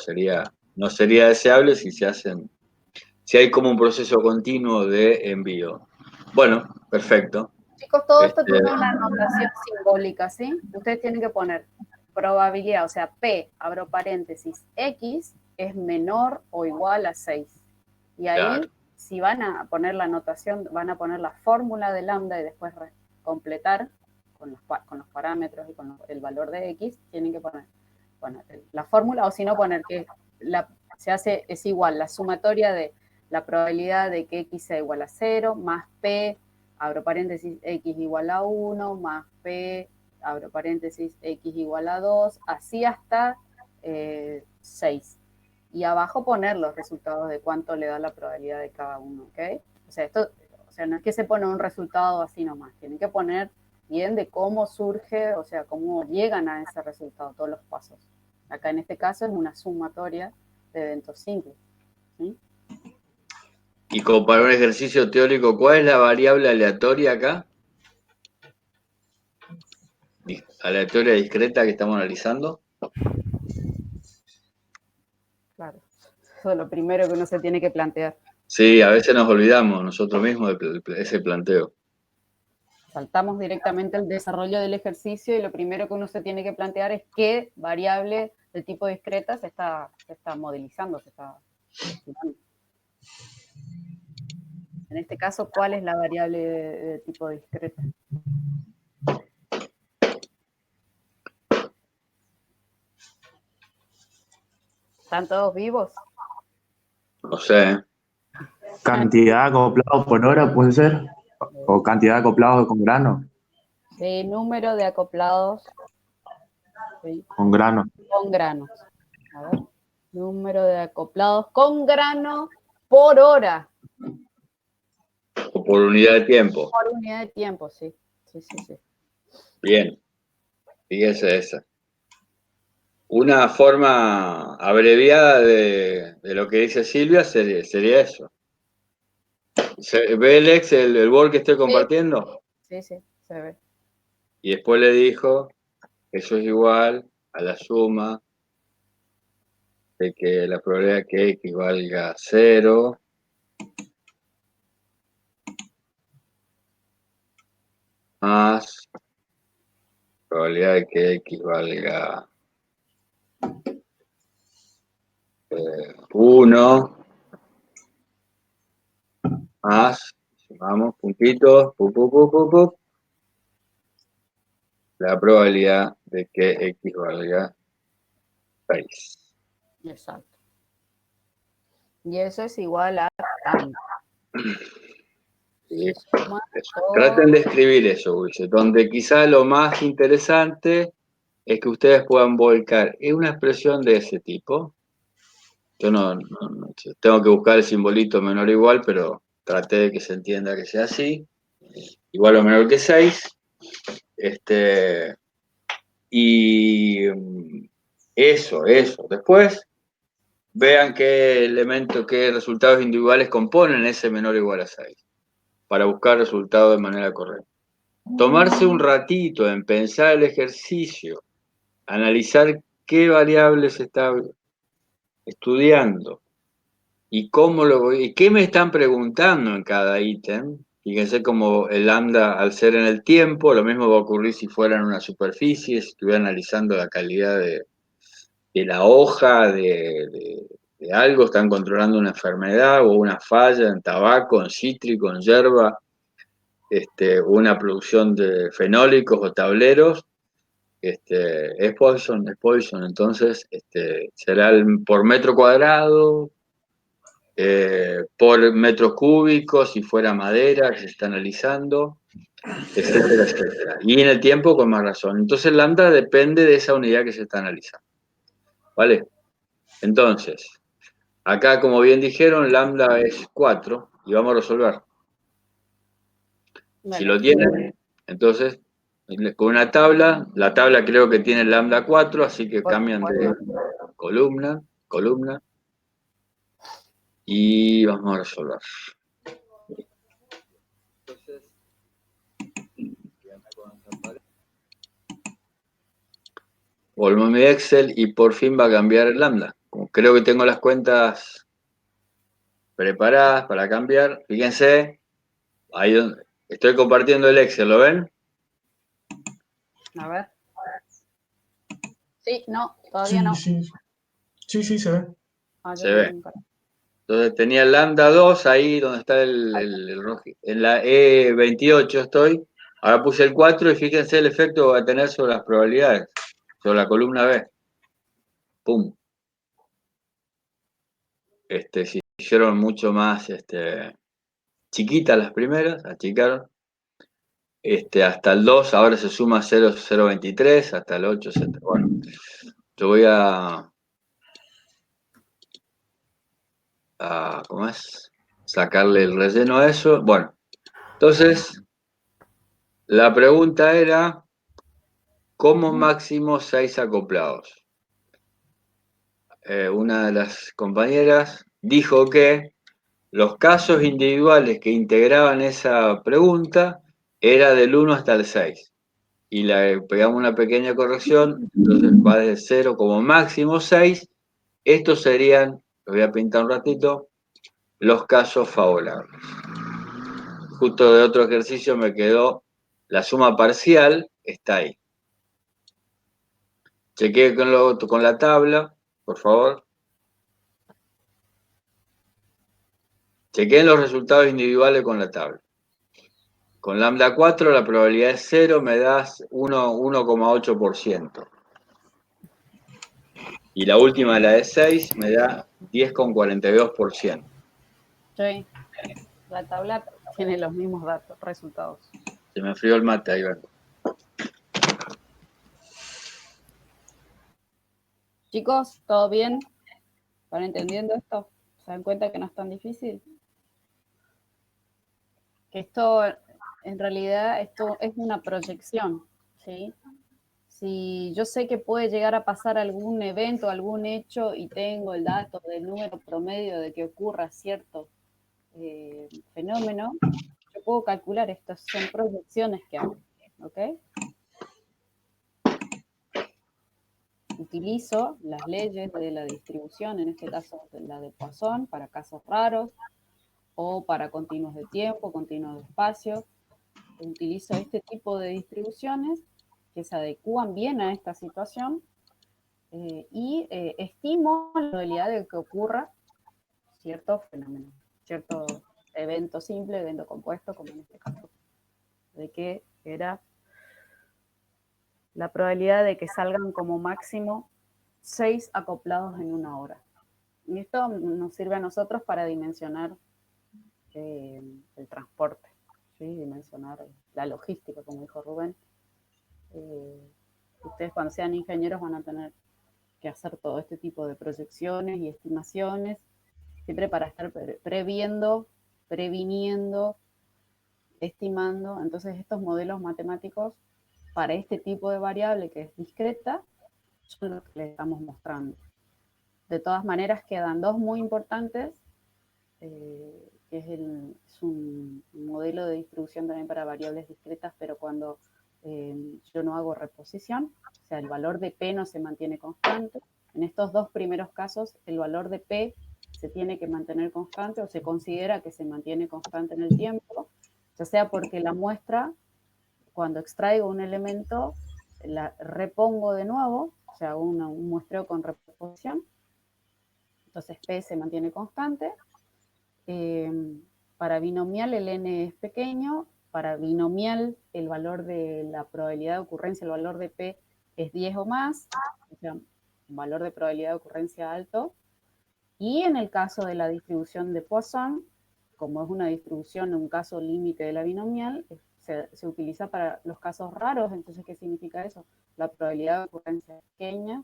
No sería deseable si hay como un proceso continuo de envío. Bueno, perfecto. Chicos, todo esto Este, tiene una notación simbólica, ¿sí? Ustedes tienen que poner probabilidad, o sea, P, abro paréntesis, X es menor o igual a 6. Y ahí, Claro. si van a poner la notación, van a poner la fórmula de lambda y después completar con los parámetros y con el valor de X, tienen que poner la fórmula, o si no, poner que es igual la sumatoria de la probabilidad de que X sea igual a 0 más P, abro paréntesis, X igual a 1, más P, abro paréntesis, X igual a 2, así hasta 6. Y abajo poner los resultados de cuánto le da la probabilidad de cada uno, ¿ok? O sea, no es que se pone un resultado así nomás, tienen que poner bien de cómo surge, o sea, cómo llegan a ese resultado, todos los pasos. Acá en este caso es una sumatoria de eventos simples, ¿sí? Y como para un ejercicio teórico, ¿cuál es la variable aleatoria acá? Aleatoria discreta que estamos analizando. Claro, eso es lo primero que uno se tiene que plantear. Sí, a veces nos olvidamos nosotros mismos de ese planteo. Saltamos directamente al desarrollo del ejercicio y lo primero que uno se tiene que plantear es qué variable de tipo discreta se está modelizando, se está estimando. En este caso, ¿cuál es la variable de tipo discreta? ¿Están todos vivos? No sé. Cantidad de acoplados por hora, puede ser. O cantidad de acoplados con grano. Sí, número de acoplados, sí, Con grano. con granos. A ver, número de acoplados con grano por hora. O por unidad de tiempo. Por unidad de tiempo, sí. Sí. Bien. Fíjese esa. Una forma abreviada de lo que dice Silvia sería eso. ¿Ve el Excel, el Word que estoy compartiendo? Sí, se ve. Y después le dijo, eso es igual a la suma de que la probabilidad que X valga 0 más probabilidad de que X valga 1 más, sumamos puntitos, la probabilidad de que X valga 6. Exacto. Y eso es igual a tanto. ¿Sí? Se suma todo. Traten de escribir eso, Ulises, donde quizá lo más interesante es que ustedes puedan volcar. ¿Es una expresión de ese tipo? Yo no tengo que buscar el simbolito menor o igual, pero traté de que se entienda que sea así. Igual o menor que 6. Y eso. Después, vean qué qué resultados individuales componen ese menor o igual a 6, para buscar resultados de manera correcta. Tomarse un ratito en pensar el ejercicio, analizar qué variables se está estudiando y y qué me están preguntando en cada ítem. Fíjense como el lambda, al ser en el tiempo, lo mismo va a ocurrir si fuera en una superficie, si estuviera analizando la calidad de la hoja, de algo, están controlando una enfermedad o una falla en tabaco, en cítrico, en yerba, una producción de fenólicos o tableros. Es Poisson, entonces será por metro cuadrado, por metro cúbico, si fuera madera que se está analizando, etcétera. Y en el tiempo con más razón. Entonces lambda depende de esa unidad que se está analizando. ¿Vale? Entonces, acá, como bien dijeron, lambda es 4 y vamos a resolver. Si lo tienen, entonces, con una tabla, la tabla creo que tiene lambda 4, así que cambian de columna, y vamos a resolver. Entonces, volvo a mi Excel y por fin va a cambiar el lambda. Como creo que tengo las cuentas preparadas para cambiar, fíjense, ahí donde estoy compartiendo el Excel, ¿lo ven? A ver. Sí, no, todavía no. Sí, se ve. Ah, yo Se ve. también. Entonces tenía el lambda 2 ahí donde está el rojo. En la E28 estoy. Ahora puse el 4 y fíjense el efecto que va a tener sobre las probabilidades, sobre la columna B. ¡Pum! Se hicieron mucho más chiquitas las primeras, achicaron. Hasta el 2 ahora se suma 0,023, hasta el 8, etc. Bueno, yo voy a ¿cómo es? Sacarle el relleno a eso. Bueno, entonces la pregunta era, ¿cómo máximo 6 acoplados? Una de las compañeras dijo que los casos individuales que integraban esa pregunta era del 1 hasta el 6. Y le pegamos una pequeña corrección, entonces va desde 0 como máximo 6. Estos serían, lo voy a pintar un ratito, los casos favorables. Justo de otro ejercicio me quedó la suma parcial, está ahí. Chequeé con la tabla, por favor. Chequeen los resultados individuales con la tabla. Con lambda 4 la probabilidad es 0, me das 1,8%. Y la última, la de 6, me da 10,42%. Sí, la tabla tiene los mismos datos, resultados. Se me enfrió el mate, ahí vengo. Chicos, ¿todo bien? ¿Van entendiendo esto? ¿Se dan cuenta que no es tan difícil? Que esto, en realidad, esto es una proyección, ¿sí? Si yo sé que puede llegar a pasar algún evento, algún hecho, y tengo el dato del número promedio de que ocurra cierto fenómeno, yo puedo calcular esto, son proyecciones que hago, ¿ok? Utilizo las leyes de la distribución, en este caso la de Poisson, para casos raros, o para continuos de tiempo, continuos de espacio. Utilizo este tipo de distribuciones que se adecúan bien a esta situación y estimo la probabilidad de que ocurra cierto fenómeno, cierto evento simple, evento compuesto, como en este caso, de que era la probabilidad de que salgan como máximo 6 acoplados en una hora. Y esto nos sirve a nosotros para dimensionar el transporte, ¿sí? Dimensionar la logística, como dijo Rubén. Ustedes cuando sean ingenieros van a tener que hacer todo este tipo de proyecciones y estimaciones, siempre para estar previniendo, estimando. Entonces estos modelos matemáticos para este tipo de variable que es discreta son los que les estamos mostrando. De todas maneras quedan dos muy importantes, que es un modelo de distribución también para variables discretas, pero cuando yo no hago reposición, o sea, el valor de P no se mantiene constante. En estos dos primeros casos, el valor de P se tiene que mantener constante o se considera que se mantiene constante en el tiempo, ya sea porque la muestra, cuando extraigo un elemento, la repongo de nuevo, o sea, hago un muestreo con reposición, entonces P se mantiene constante. Para binomial el n es pequeño, para binomial el valor de la probabilidad de ocurrencia, el valor de P es 10 o más, o sea, un valor de probabilidad de ocurrencia alto. Y en el caso de la distribución de Poisson, como es una distribución, un caso límite de la binomial, se utiliza para los casos raros. Entonces, ¿qué significa eso? La probabilidad de ocurrencia es pequeña,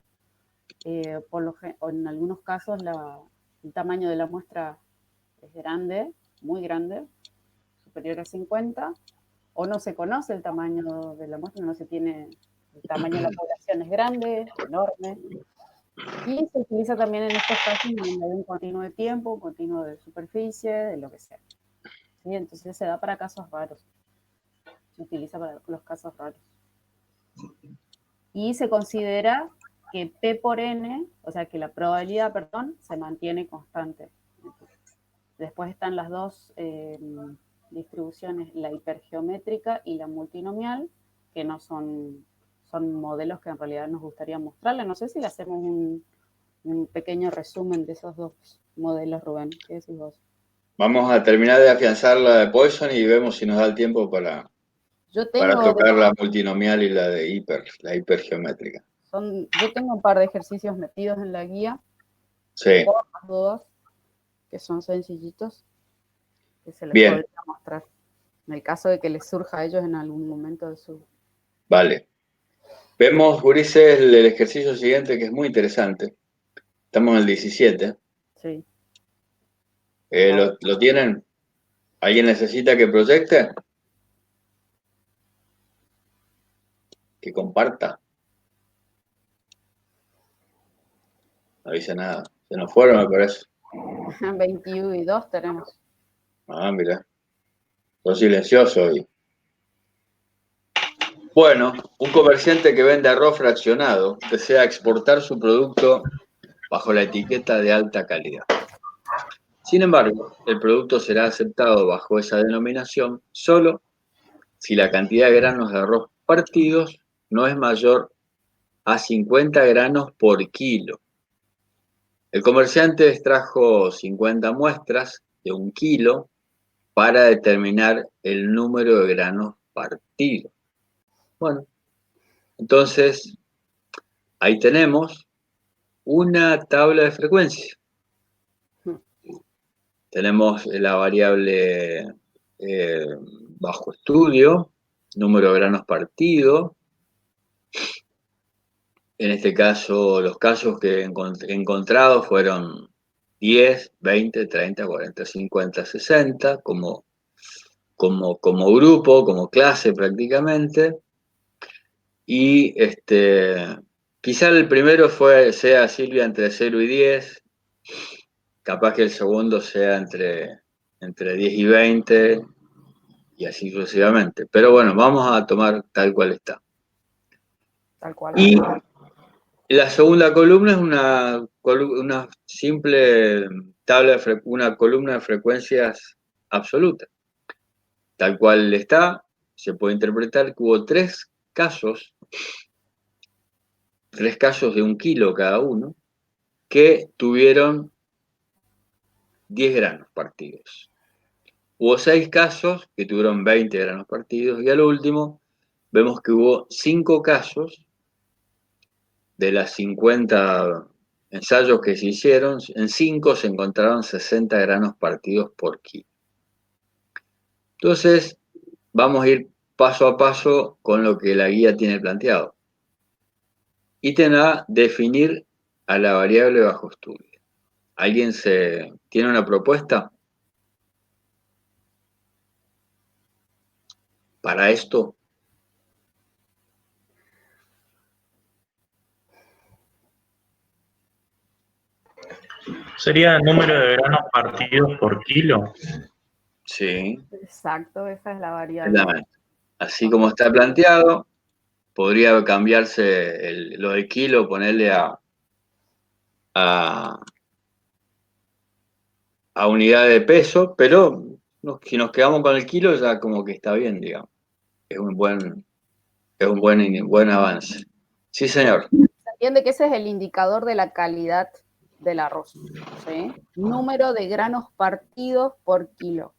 en algunos casos el tamaño de la muestra es grande, muy grande, superior a 50, o no se conoce el tamaño de la muestra, no se tiene, el tamaño de la población es grande, enorme, y se utiliza también en estos casos donde hay un continuo de tiempo, un continuo de superficie, de lo que sea. ¿Sí? Entonces se da para casos raros, se utiliza para los casos raros. Y se considera que P por N, o sea que la probabilidad, perdón, se mantiene constante. Después están las dos distribuciones, la hipergeométrica y la multinomial, que no son modelos que en realidad nos gustaría mostrarle. No sé si le hacemos un pequeño resumen de esos dos modelos, Rubén. ¿Qué decís vos? Vamos a terminar de afianzar la de Poisson y vemos si nos da el tiempo para tocar la multinomial y la hipergeométrica. Yo tengo un par de ejercicios metidos en la guía. Sí. Por las dudas, que son sencillitos, que se les podría mostrar. En el caso de que les surja a ellos en algún momento de su... Vale. Vemos, gurises, el ejercicio siguiente, que es muy interesante. Estamos en el 17. Sí. ¿Lo tienen? ¿Alguien necesita que proyecte? Que comparta. No dice nada. Se nos fueron, me parece. 22 tenemos. Ah, mira. Son silenciosos hoy. Bueno, un comerciante que vende arroz fraccionado desea exportar su producto bajo la etiqueta de alta calidad. Sin embargo, el producto será aceptado bajo esa denominación solo si la cantidad de granos de arroz partidos no es mayor a 50 granos por kilo. El comerciante extrajo 50 muestras de 1 kilo para determinar el número de granos partidos. Bueno, entonces ahí tenemos una tabla de frecuencia. Tenemos la variable bajo estudio, número de granos partidos. En este caso, los casos que he encontrado fueron 10, 20, 30, 40, 50, 60, como grupo, como clase prácticamente. Y quizá el primero sea Silvia entre 0 y 10, capaz que el segundo sea entre 10 y 20, y así sucesivamente. Pero bueno, vamos a tomar tal cual está. Tal cual. Y la segunda columna es una simple tabla, una columna de frecuencias absoluta. Tal cual está, se puede interpretar que hubo tres casos de 1 kilo cada uno, que tuvieron 10 granos partidos. Hubo 6 casos que tuvieron 20 granos partidos, y al último vemos que hubo 5 casos de las 50 ensayos que se hicieron. En 5 se encontraron 60 granos partidos por kilo. Entonces, vamos a ir paso a paso con lo que la guía tiene planteado. Ítem A, definir a la variable bajo estudio. ¿Alguien tiene una propuesta para esto? ¿Sería el número de granos partidos por kilo? Sí. Exacto, esa es la variable. Exactamente. Así como está planteado, podría cambiarse lo de kilo, ponerle a unidad de peso, pero si nos quedamos con el kilo ya como que está bien, digamos. Es un buen avance. Sí, señor. Se entiende que ese es el indicador de la calidad del arroz, ¿sí? Número de granos partidos por kilo.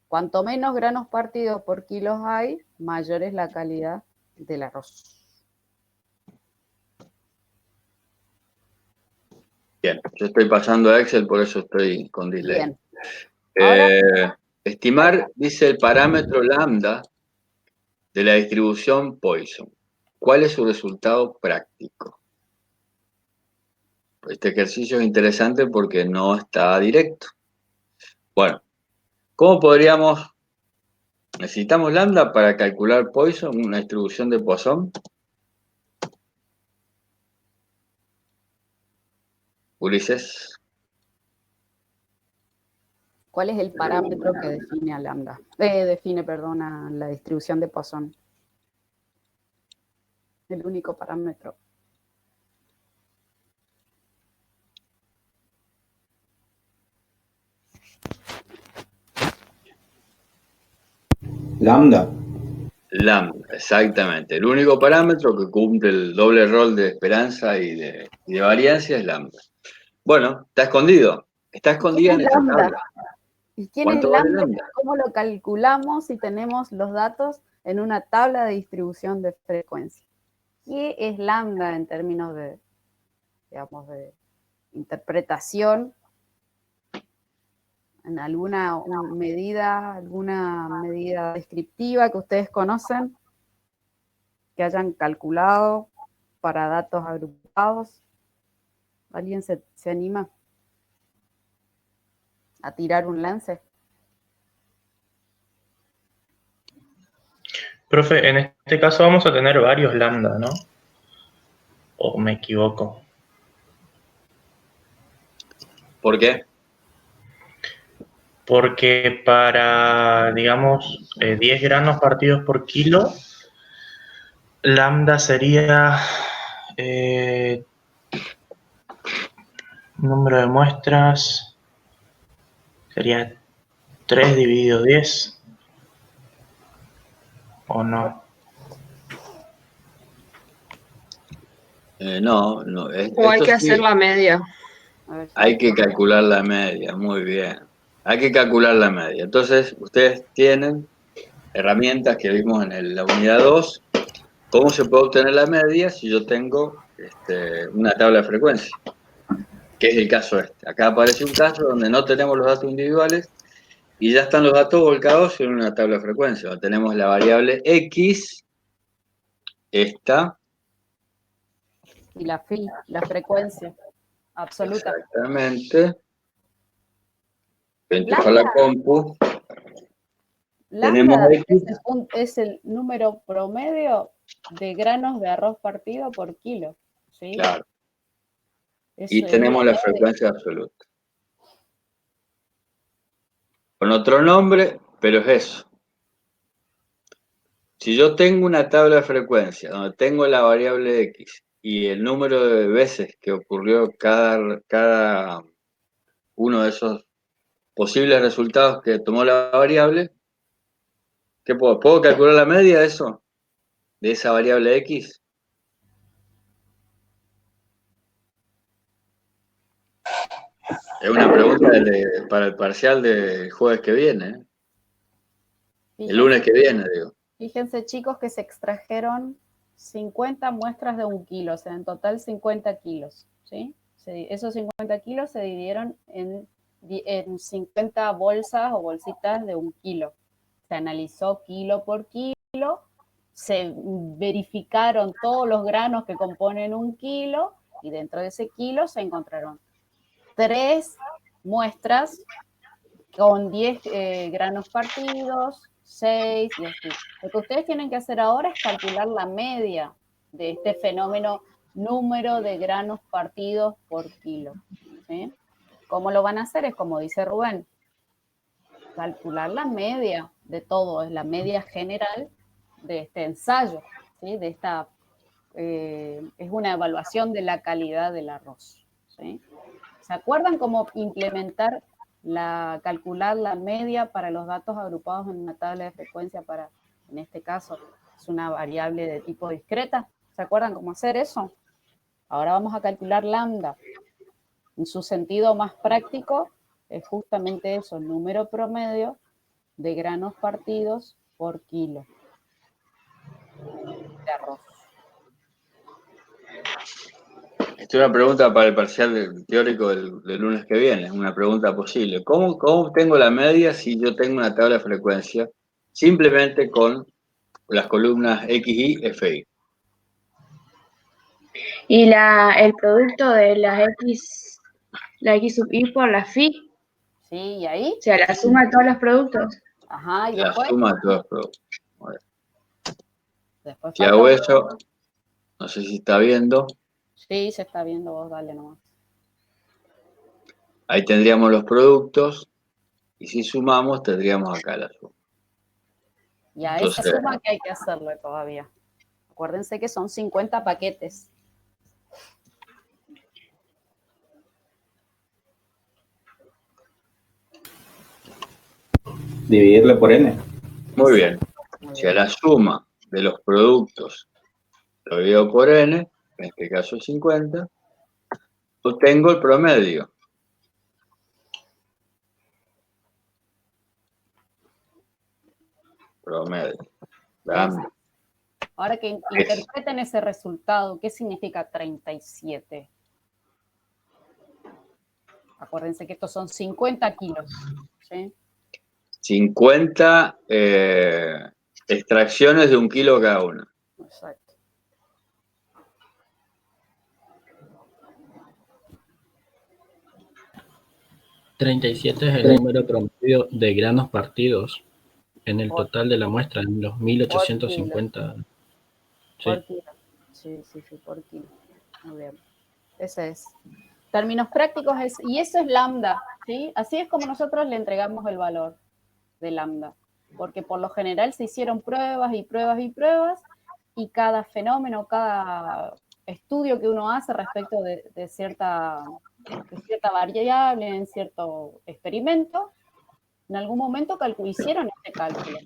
Cuanto menos granos partidos por kilo hay, mayor es la calidad del arroz. Bien, yo estoy pasando a Excel, por eso estoy con delay. Bien. Ahora, estimar, dice el parámetro lambda de la distribución Poisson. ¿cuál es su resultado práctico? Este ejercicio es interesante porque no está directo. Bueno, ¿cómo podríamos... ¿Necesitamos lambda para calcular Poisson, una distribución de Poisson? Ulises. ¿Cuál es el parámetro que define a lambda? A la distribución de Poisson. El único parámetro. Lambda. Lambda, exactamente. El único parámetro que cumple el doble rol de esperanza y de variancia es lambda. Bueno, está escondido. Está escondida en esta tabla. ¿Y quién es ¿Cuánto vale lambda? lambda? ¿Cómo lo calculamos si tenemos los datos en una tabla de distribución de frecuencia? ¿Qué es lambda en términos de, digamos, de interpretación? ¿En alguna medida descriptiva que ustedes conocen, que hayan calculado para datos agrupados? ¿Alguien se anima a tirar un lance? Profe, en este caso vamos a tener varios lambda, ¿no? ¿O me equivoco? ¿Por qué? Porque para, digamos, 10 granos partidos por kilo, lambda sería número de muestras, sería 3 dividido 10, ¿o no? No. O hay Esto que sí, hacer la media. A ver, hay que calcular la media, muy bien. Hay que calcular la media. Entonces, ustedes tienen herramientas que vimos en la unidad 2. ¿Cómo se puede obtener la media si yo tengo una tabla de frecuencia? Que es el caso este. Acá aparece un caso donde no tenemos los datos individuales y ya están los datos volcados en una tabla de frecuencia. Donde tenemos la variable X, esta. y la frecuencia absoluta. Exactamente. Vente Lambda. para la compu. Lambda Tenemos X. es el número promedio de granos de arroz partido por kilo. ¿Sí? Claro. Es Y tenemos la frecuencia absoluta. Con otro nombre, pero es eso. Si yo tengo una tabla de frecuencia donde tengo la variable X y el número de veces que ocurrió cada uno de esos posibles resultados que tomó la variable, ¿qué puedo? ¿Puedo calcular la media de eso? ¿De esa variable X? Es una pregunta para el parcial del jueves que viene. El lunes que viene, digo. Fíjense, chicos, que se extrajeron 50 muestras de 1 kilo, o sea, en total 50 kilos, ¿sí? Esos 50 kilos se dividieron en 50 bolsas o bolsitas de 1 kilo. Se analizó kilo por kilo, se verificaron todos los granos que componen 1 kilo y dentro de ese kilo se encontraron 3 muestras con 10 granos partidos, 6 y así. Lo que ustedes tienen que hacer ahora es calcular la media de este fenómeno número de granos partidos por kilo. ¿Sí? ¿Cómo lo van a hacer? Es como dice Rubén, calcular la media de todo, es la media general de este ensayo, ¿sí? De esta, es una evaluación de la calidad del arroz. ¿Sí? ¿Se acuerdan cómo implementar calcular la media para los datos agrupados en una tabla de frecuencia para, en este caso, es una variable de tipo discreta? ¿Se acuerdan cómo hacer eso? Ahora vamos a calcular lambda. En su sentido más práctico es justamente eso, el número promedio de granos partidos por kilo de arroz. Esta es una pregunta para el parcial teórico del lunes que viene, es una pregunta posible. ¿Cómo obtengo la media si yo tengo una tabla de frecuencia simplemente con las columnas X, Y, FI? Y el producto de la X sub I por la phi, ¿Sí? ¿Y ahí? o sea, la suma de todos los productos. Ajá, y La después. suma de todos los productos. Bueno, Después si falta hago un- eso, no sé si está viendo, Sí, se está viendo, vos dale nomás. ahí tendríamos los productos, y si sumamos, tendríamos acá la suma. Y a esa Entonces, suma que hay que hacerle todavía. Acuérdense que son 50 paquetes. Dividirle por n. muy bien. Muy Si a bien. la suma de los productos lo divido por n, en este caso 50, obtengo el promedio. Promedio. Lambda. Ahora que interpreten ese resultado, ¿qué significa 37? Acuérdense que estos son 50 kilos. ¿Sí? 50 extracciones de 1 kilo cada una. Exacto. ¿37 es el número promedio de granos partidos en el total de la muestra, en los 1850? Sí. Por kilo. Sí, por kilo. Muy bien. Ese es. Términos prácticos y eso es lambda, ¿sí? Así es como nosotros le entregamos el valor de lambda, porque por lo general se hicieron pruebas y pruebas y pruebas, y cada fenómeno, cada estudio que uno hace respecto de cierta variable en cierto experimento, en algún momento hicieron este cálculo,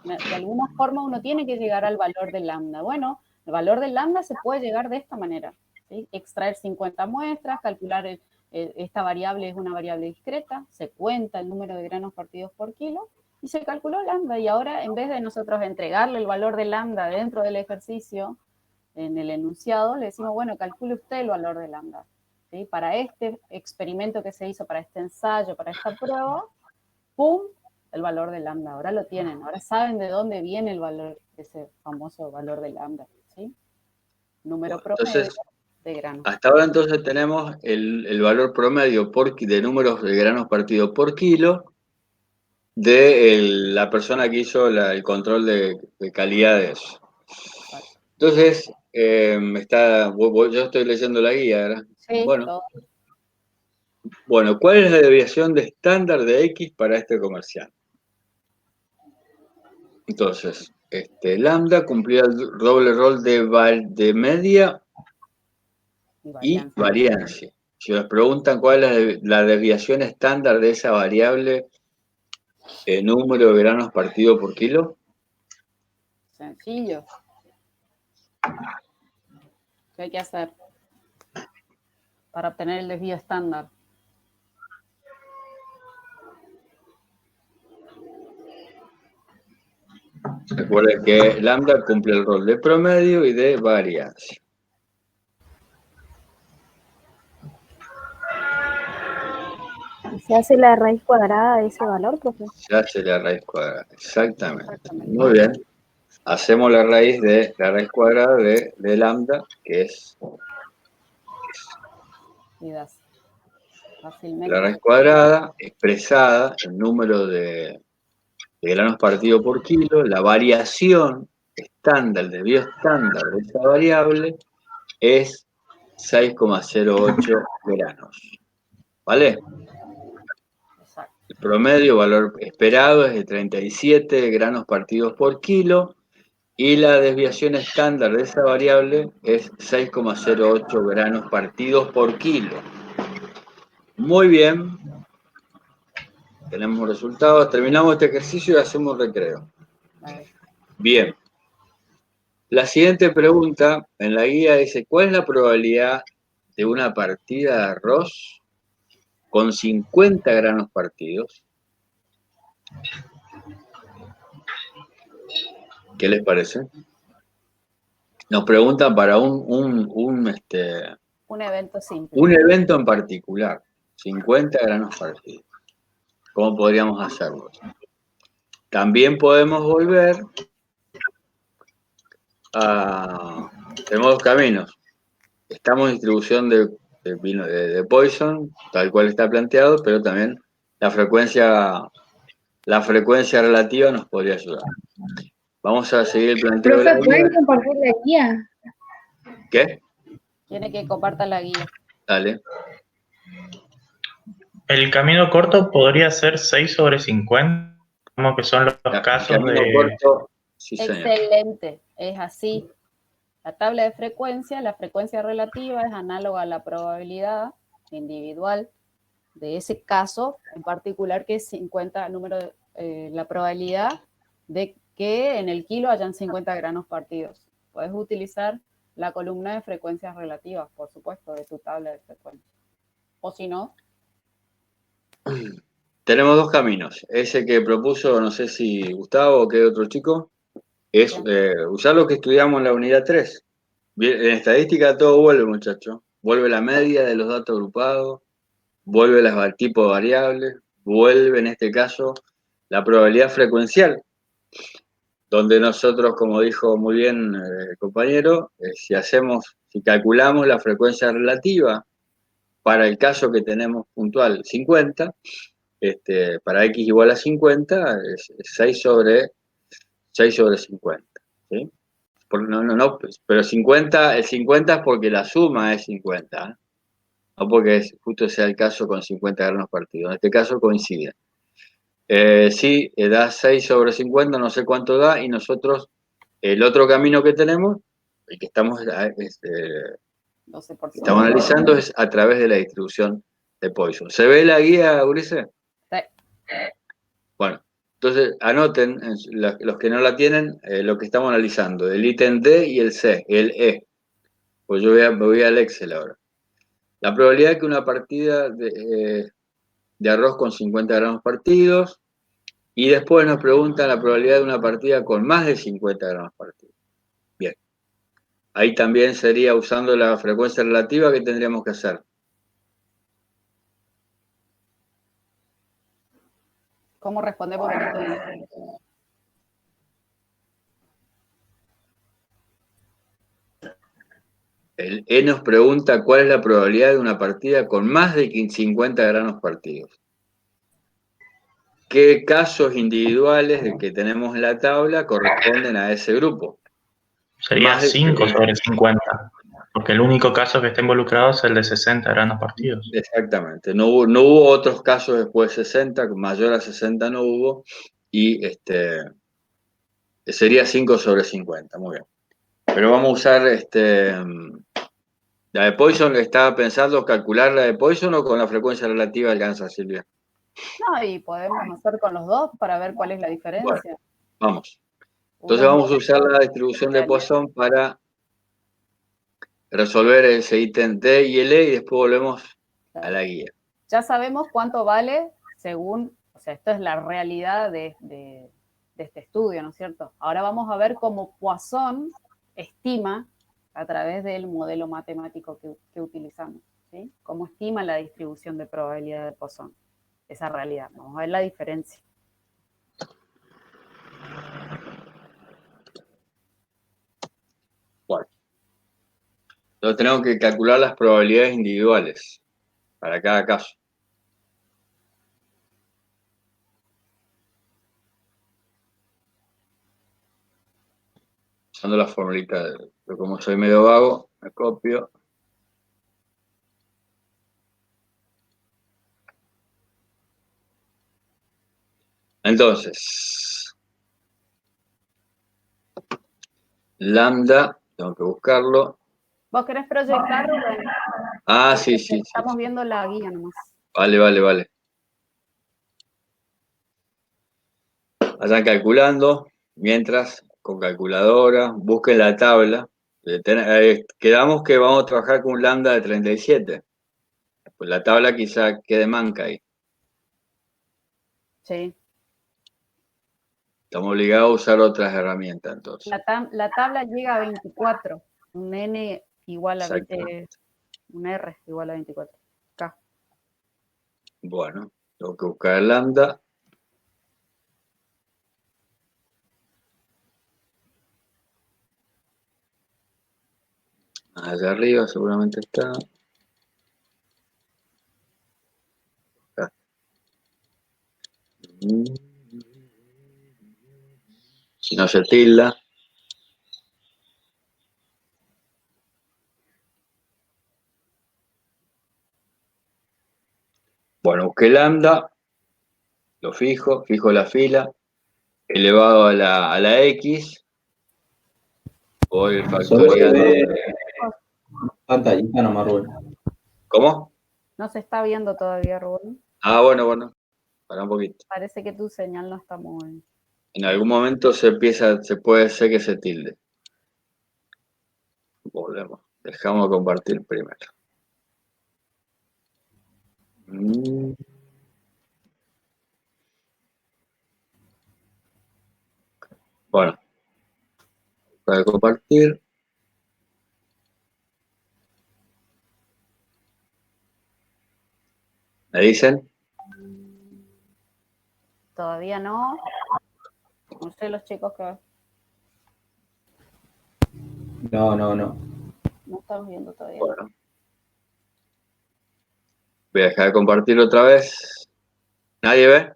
¿no? De alguna forma uno tiene que llegar al valor de lambda. Bueno, el valor de lambda se puede llegar de esta manera, ¿sí? Extraer 50 muestras, calcular esta variable es una variable discreta, se cuenta el número de granos partidos por kilo y se calculó lambda. Y ahora, en vez de nosotros entregarle el valor de lambda dentro del ejercicio, en el enunciado, le decimos, bueno, calcule usted el valor de lambda, ¿sí? Para este experimento que se hizo, para este ensayo, para esta prueba, ¡pum!, el valor de lambda. Ahora lo tienen, ahora saben de dónde viene el valor, ese famoso valor de lambda, ¿sí? Número promedio Entonces, de granos. hasta ahora entonces tenemos el valor promedio de números de granos partidos por kilo de la persona que hizo el control de calidad de eso. Entonces, yo estoy leyendo la guía, ¿verdad? Sí, Bueno, ¿cuál es la desviación de estándar de X para este comercial? Entonces, lambda cumplía el doble rol de media y variancia. Si nos preguntan cuál es la desviación estándar de esa variable, número de granos partido por kilo. Sencillo. ¿Qué hay que hacer para obtener el desvío estándar? Recuerden que lambda cumple el rol de promedio y de variancia. ¿Se hace la raíz cuadrada de ese valor, profe? Se hace la raíz cuadrada, exactamente. Muy bien. Hacemos la raíz cuadrada de lambda, que es la raíz cuadrada expresada en número de granos partido por kilo. La variación estándar, el desvío estándar de esa variable es 6,08 granos. ¿Vale? El promedio, valor esperado, es de 37 granos partidos por kilo y la desviación estándar de esa variable es 6,08 granos partidos por kilo. Muy bien. Tenemos resultados. Terminamos este ejercicio y hacemos recreo. Bien. La siguiente pregunta en la guía dice, ¿cuál es la probabilidad de una partida de arroz con 50 granos partidos? ¿Qué les parece? Nos preguntan para un evento simple. Un evento en particular, 50 granos partidos. ¿Cómo podríamos hacerlo? También podemos volver a... Tenemos dos caminos. estamos en distribución de Poisson, tal cual está planteado, pero también la frecuencia relativa nos podría ayudar. Vamos a seguir el planteo de la Profe, guía. ¿pueden compartir la guía? ¿Qué? Quiere que comparta la guía. Dale. El camino corto podría ser 6 sobre 50, como que son los El casos camino de... corto, sí, señor. Excelente, es así. La tabla de frecuencia, la frecuencia relativa es análoga a la probabilidad individual de ese caso en particular, que es 50 la probabilidad de que en el kilo hayan 50 granos partidos. Puedes utilizar la columna de frecuencias relativas, por supuesto, de tu tabla de frecuencia. O si no, Tenemos dos caminos. Ese que propuso, no sé si Gustavo o qué otro chico, es usar lo que estudiamos en la unidad 3. Bien, en estadística todo vuelve, muchachos. Vuelve la media de los datos agrupados, vuelve el tipo de variables, vuelve en este caso la probabilidad frecuencial, donde nosotros, como dijo muy bien el compañero, si calculamos la frecuencia relativa para el caso que tenemos puntual 50, para x igual a 50 es 6 sobre 50. ¿Sí? Pero 50, el 50 es porque la suma es 50, ¿eh? No porque justo sea el caso con 50 granos partidos. En este caso coincide. Sí, da 6 sobre 50, no sé cuánto da, y nosotros, el otro camino que tenemos, el que estamos 12%. analizando, es a través de la distribución de Poisson. ¿Se ve la guía, Ulises? Sí. Bueno, entonces anoten, los que no la tienen, lo que estamos analizando, el ítem D y el C, el E. Pues yo me voy al Excel ahora. La probabilidad de que una partida de arroz con 50 gramos partidos, y después nos preguntan la probabilidad de una partida con más de 50 gramos partidos. Bien. Ahí también sería usando la frecuencia relativa que tendríamos que hacer. ¿Cómo respondemos en esto? El E nos pregunta cuál es la probabilidad de una partida con más de 50 granos partidos. ¿Qué casos individuales de que tenemos en la tabla corresponden a ese grupo? Sería Más de 5 sobre 50, porque el único caso que está involucrado es el de 60 granos partidos. Exactamente. No hubo otros casos después de 60, mayor a 60 no hubo, y sería 5 sobre 50, muy bien. Pero vamos a usar la de Poisson. ¿Estaba pensando calcular la de Poisson o con la frecuencia relativa alcanza, Silvia? No, y podemos hacer con los dos para ver cuál es la diferencia. Bueno, vamos. Entonces vamos a usar la distribución de Poisson para resolver ese ítem D y el E, y después volvemos a la guía. Ya sabemos cuánto vale según, o sea, esto es la realidad de este estudio, ¿no es cierto? Ahora vamos a ver cómo Poisson estima a través del modelo matemático que utilizamos, ¿sí? Cómo estima la distribución de probabilidad de Poisson, esa realidad. Vamos a ver la diferencia. Bueno, entonces tenemos que calcular las probabilidades individuales para cada caso. Usando la formulita, pero como soy medio vago, me copio. Entonces, lambda, tengo que buscarlo. ¿Vos querés proyectar, Rubén? Ah, sí. Estamos viendo la guía nomás. Vale. Vayan calculando, mientras con calculadora, busquen la tabla. Quedamos que vamos a trabajar con un lambda de 37. Pues la tabla quizá quede manca ahí. Sí. Estamos obligados a usar otras herramientas entonces. La tabla llega a 24. Un n igual a 20, un r igual a 24. K. Bueno, tengo que buscar el lambda. Allá arriba seguramente está. Acá. Si no se tilda. Bueno, busqué lambda, lo fijo la fila, elevado a la X, o el factorial de... Pantallita nomás, Rubén. ¿Cómo? No se está viendo todavía, Rubén. Ah, bueno, para un poquito. Parece que tu señal no está muy... En algún momento se puede hacer que se tilde. Volvemos. Dejamos de compartir primero. Bueno, para compartir. ¿Me dicen? Todavía no. No sé los chicos que No. no estamos viendo todavía. Bueno. Voy a dejar de compartir otra vez. ¿Nadie ve?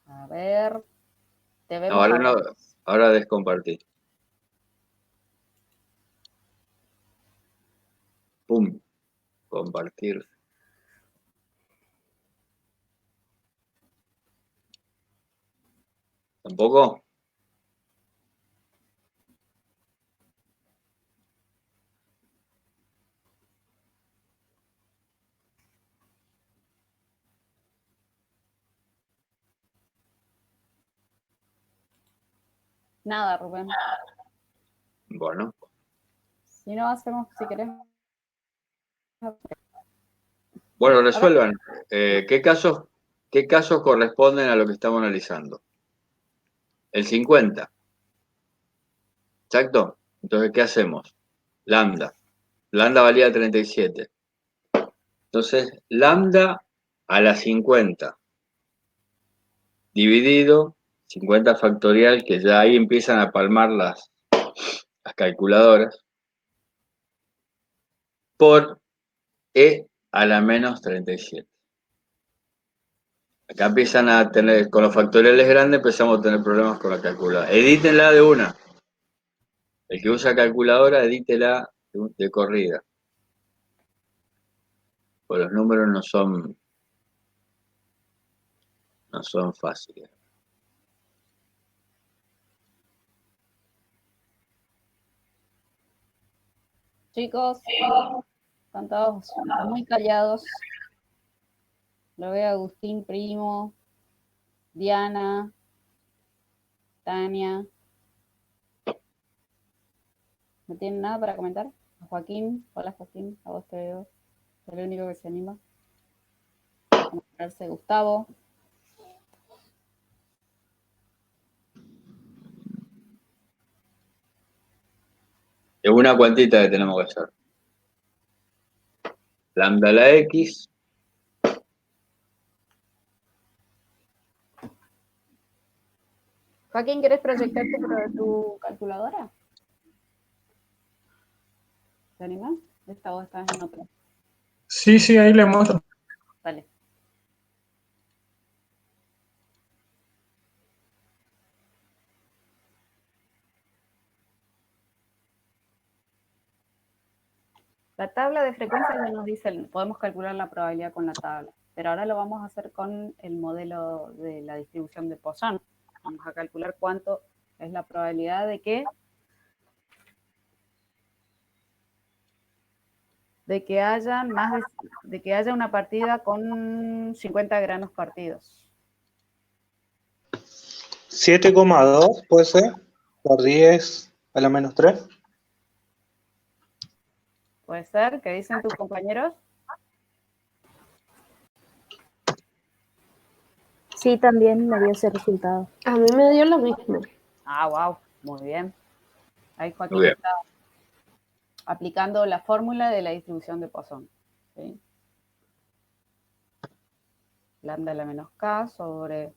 A ver. Te No, vemos ahora no. ahora. Ahora descompartí. Pum. Compartir. ¿Tampoco? Nada, Rubén. Bueno. Si no, hacemos, si querés. Bueno, resuelvan. ¿Qué casos corresponden a lo que estamos analizando? El 50. ¿Exacto? Entonces, ¿qué hacemos? Lambda. Lambda valía 37. Entonces, lambda a la 50 dividido 50 factorial, que ya ahí empiezan a palmar las calculadoras, por e a la menos 37. Acá empiezan a tener, con los factoriales grandes empezamos a tener problemas con la calculadora. Edítenla de una. El que usa calculadora, edítela de corrida. Pues los números no son fáciles. Chicos, están todos muy callados. Lo veo a Agustín, Primo, Diana, Tania. ¿No tienen nada para comentar? A Joaquín, hola Joaquín, a vos te veo. Soy el único que se anima. A mostrarse Gustavo. Es una cuantita que tenemos que hacer. Lambda a la X. Joaquín, ¿querés proyectar tu calculadora? ¿Te animás? Esta vos estás en otra. Sí, ahí le muestro. Dale. La tabla de frecuencias ya nos dice, podemos calcular la probabilidad con la tabla, pero ahora lo vamos a hacer con el modelo de la distribución de Poisson. Vamos a calcular cuánto es la probabilidad de que haya una partida con 50 granos partidos. 7,2 puede ser, por 10 a la menos 3. ¿Puede ser? ¿Qué dicen tus compañeros? Sí, también me dio ese resultado. A mí me dio lo mismo. Ah, wow, muy bien. Ahí Joaquín Muy bien. está aplicando la fórmula de la distribución de Poisson. ¿Sí? Lambda a la menos k sobre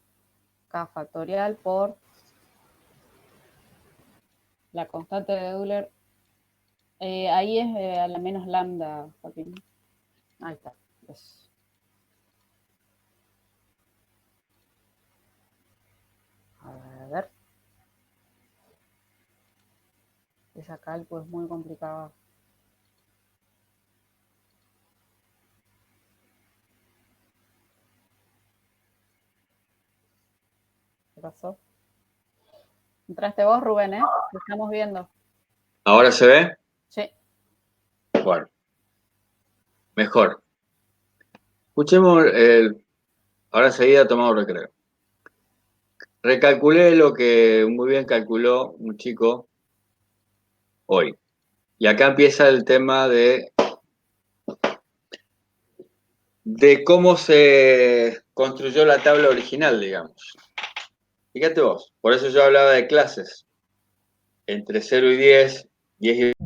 k factorial por la constante de Euler Ahí es a la menos lambda, Joaquín. Ahí está. A ver. Esa cálculo es muy complicada. ¿Qué pasó? Entraste vos, Rubén, ¿eh? Te estamos viendo. ¿Ahora se ve? Sí. Bueno. Mejor. Escuchemos ahora enseguida tomamos recreo. Recalculé lo que muy bien calculó un chico hoy. Y acá empieza el tema de cómo se construyó la tabla original, digamos. Fíjate vos, por eso yo hablaba de clases. Entre 0 y 10, 10 y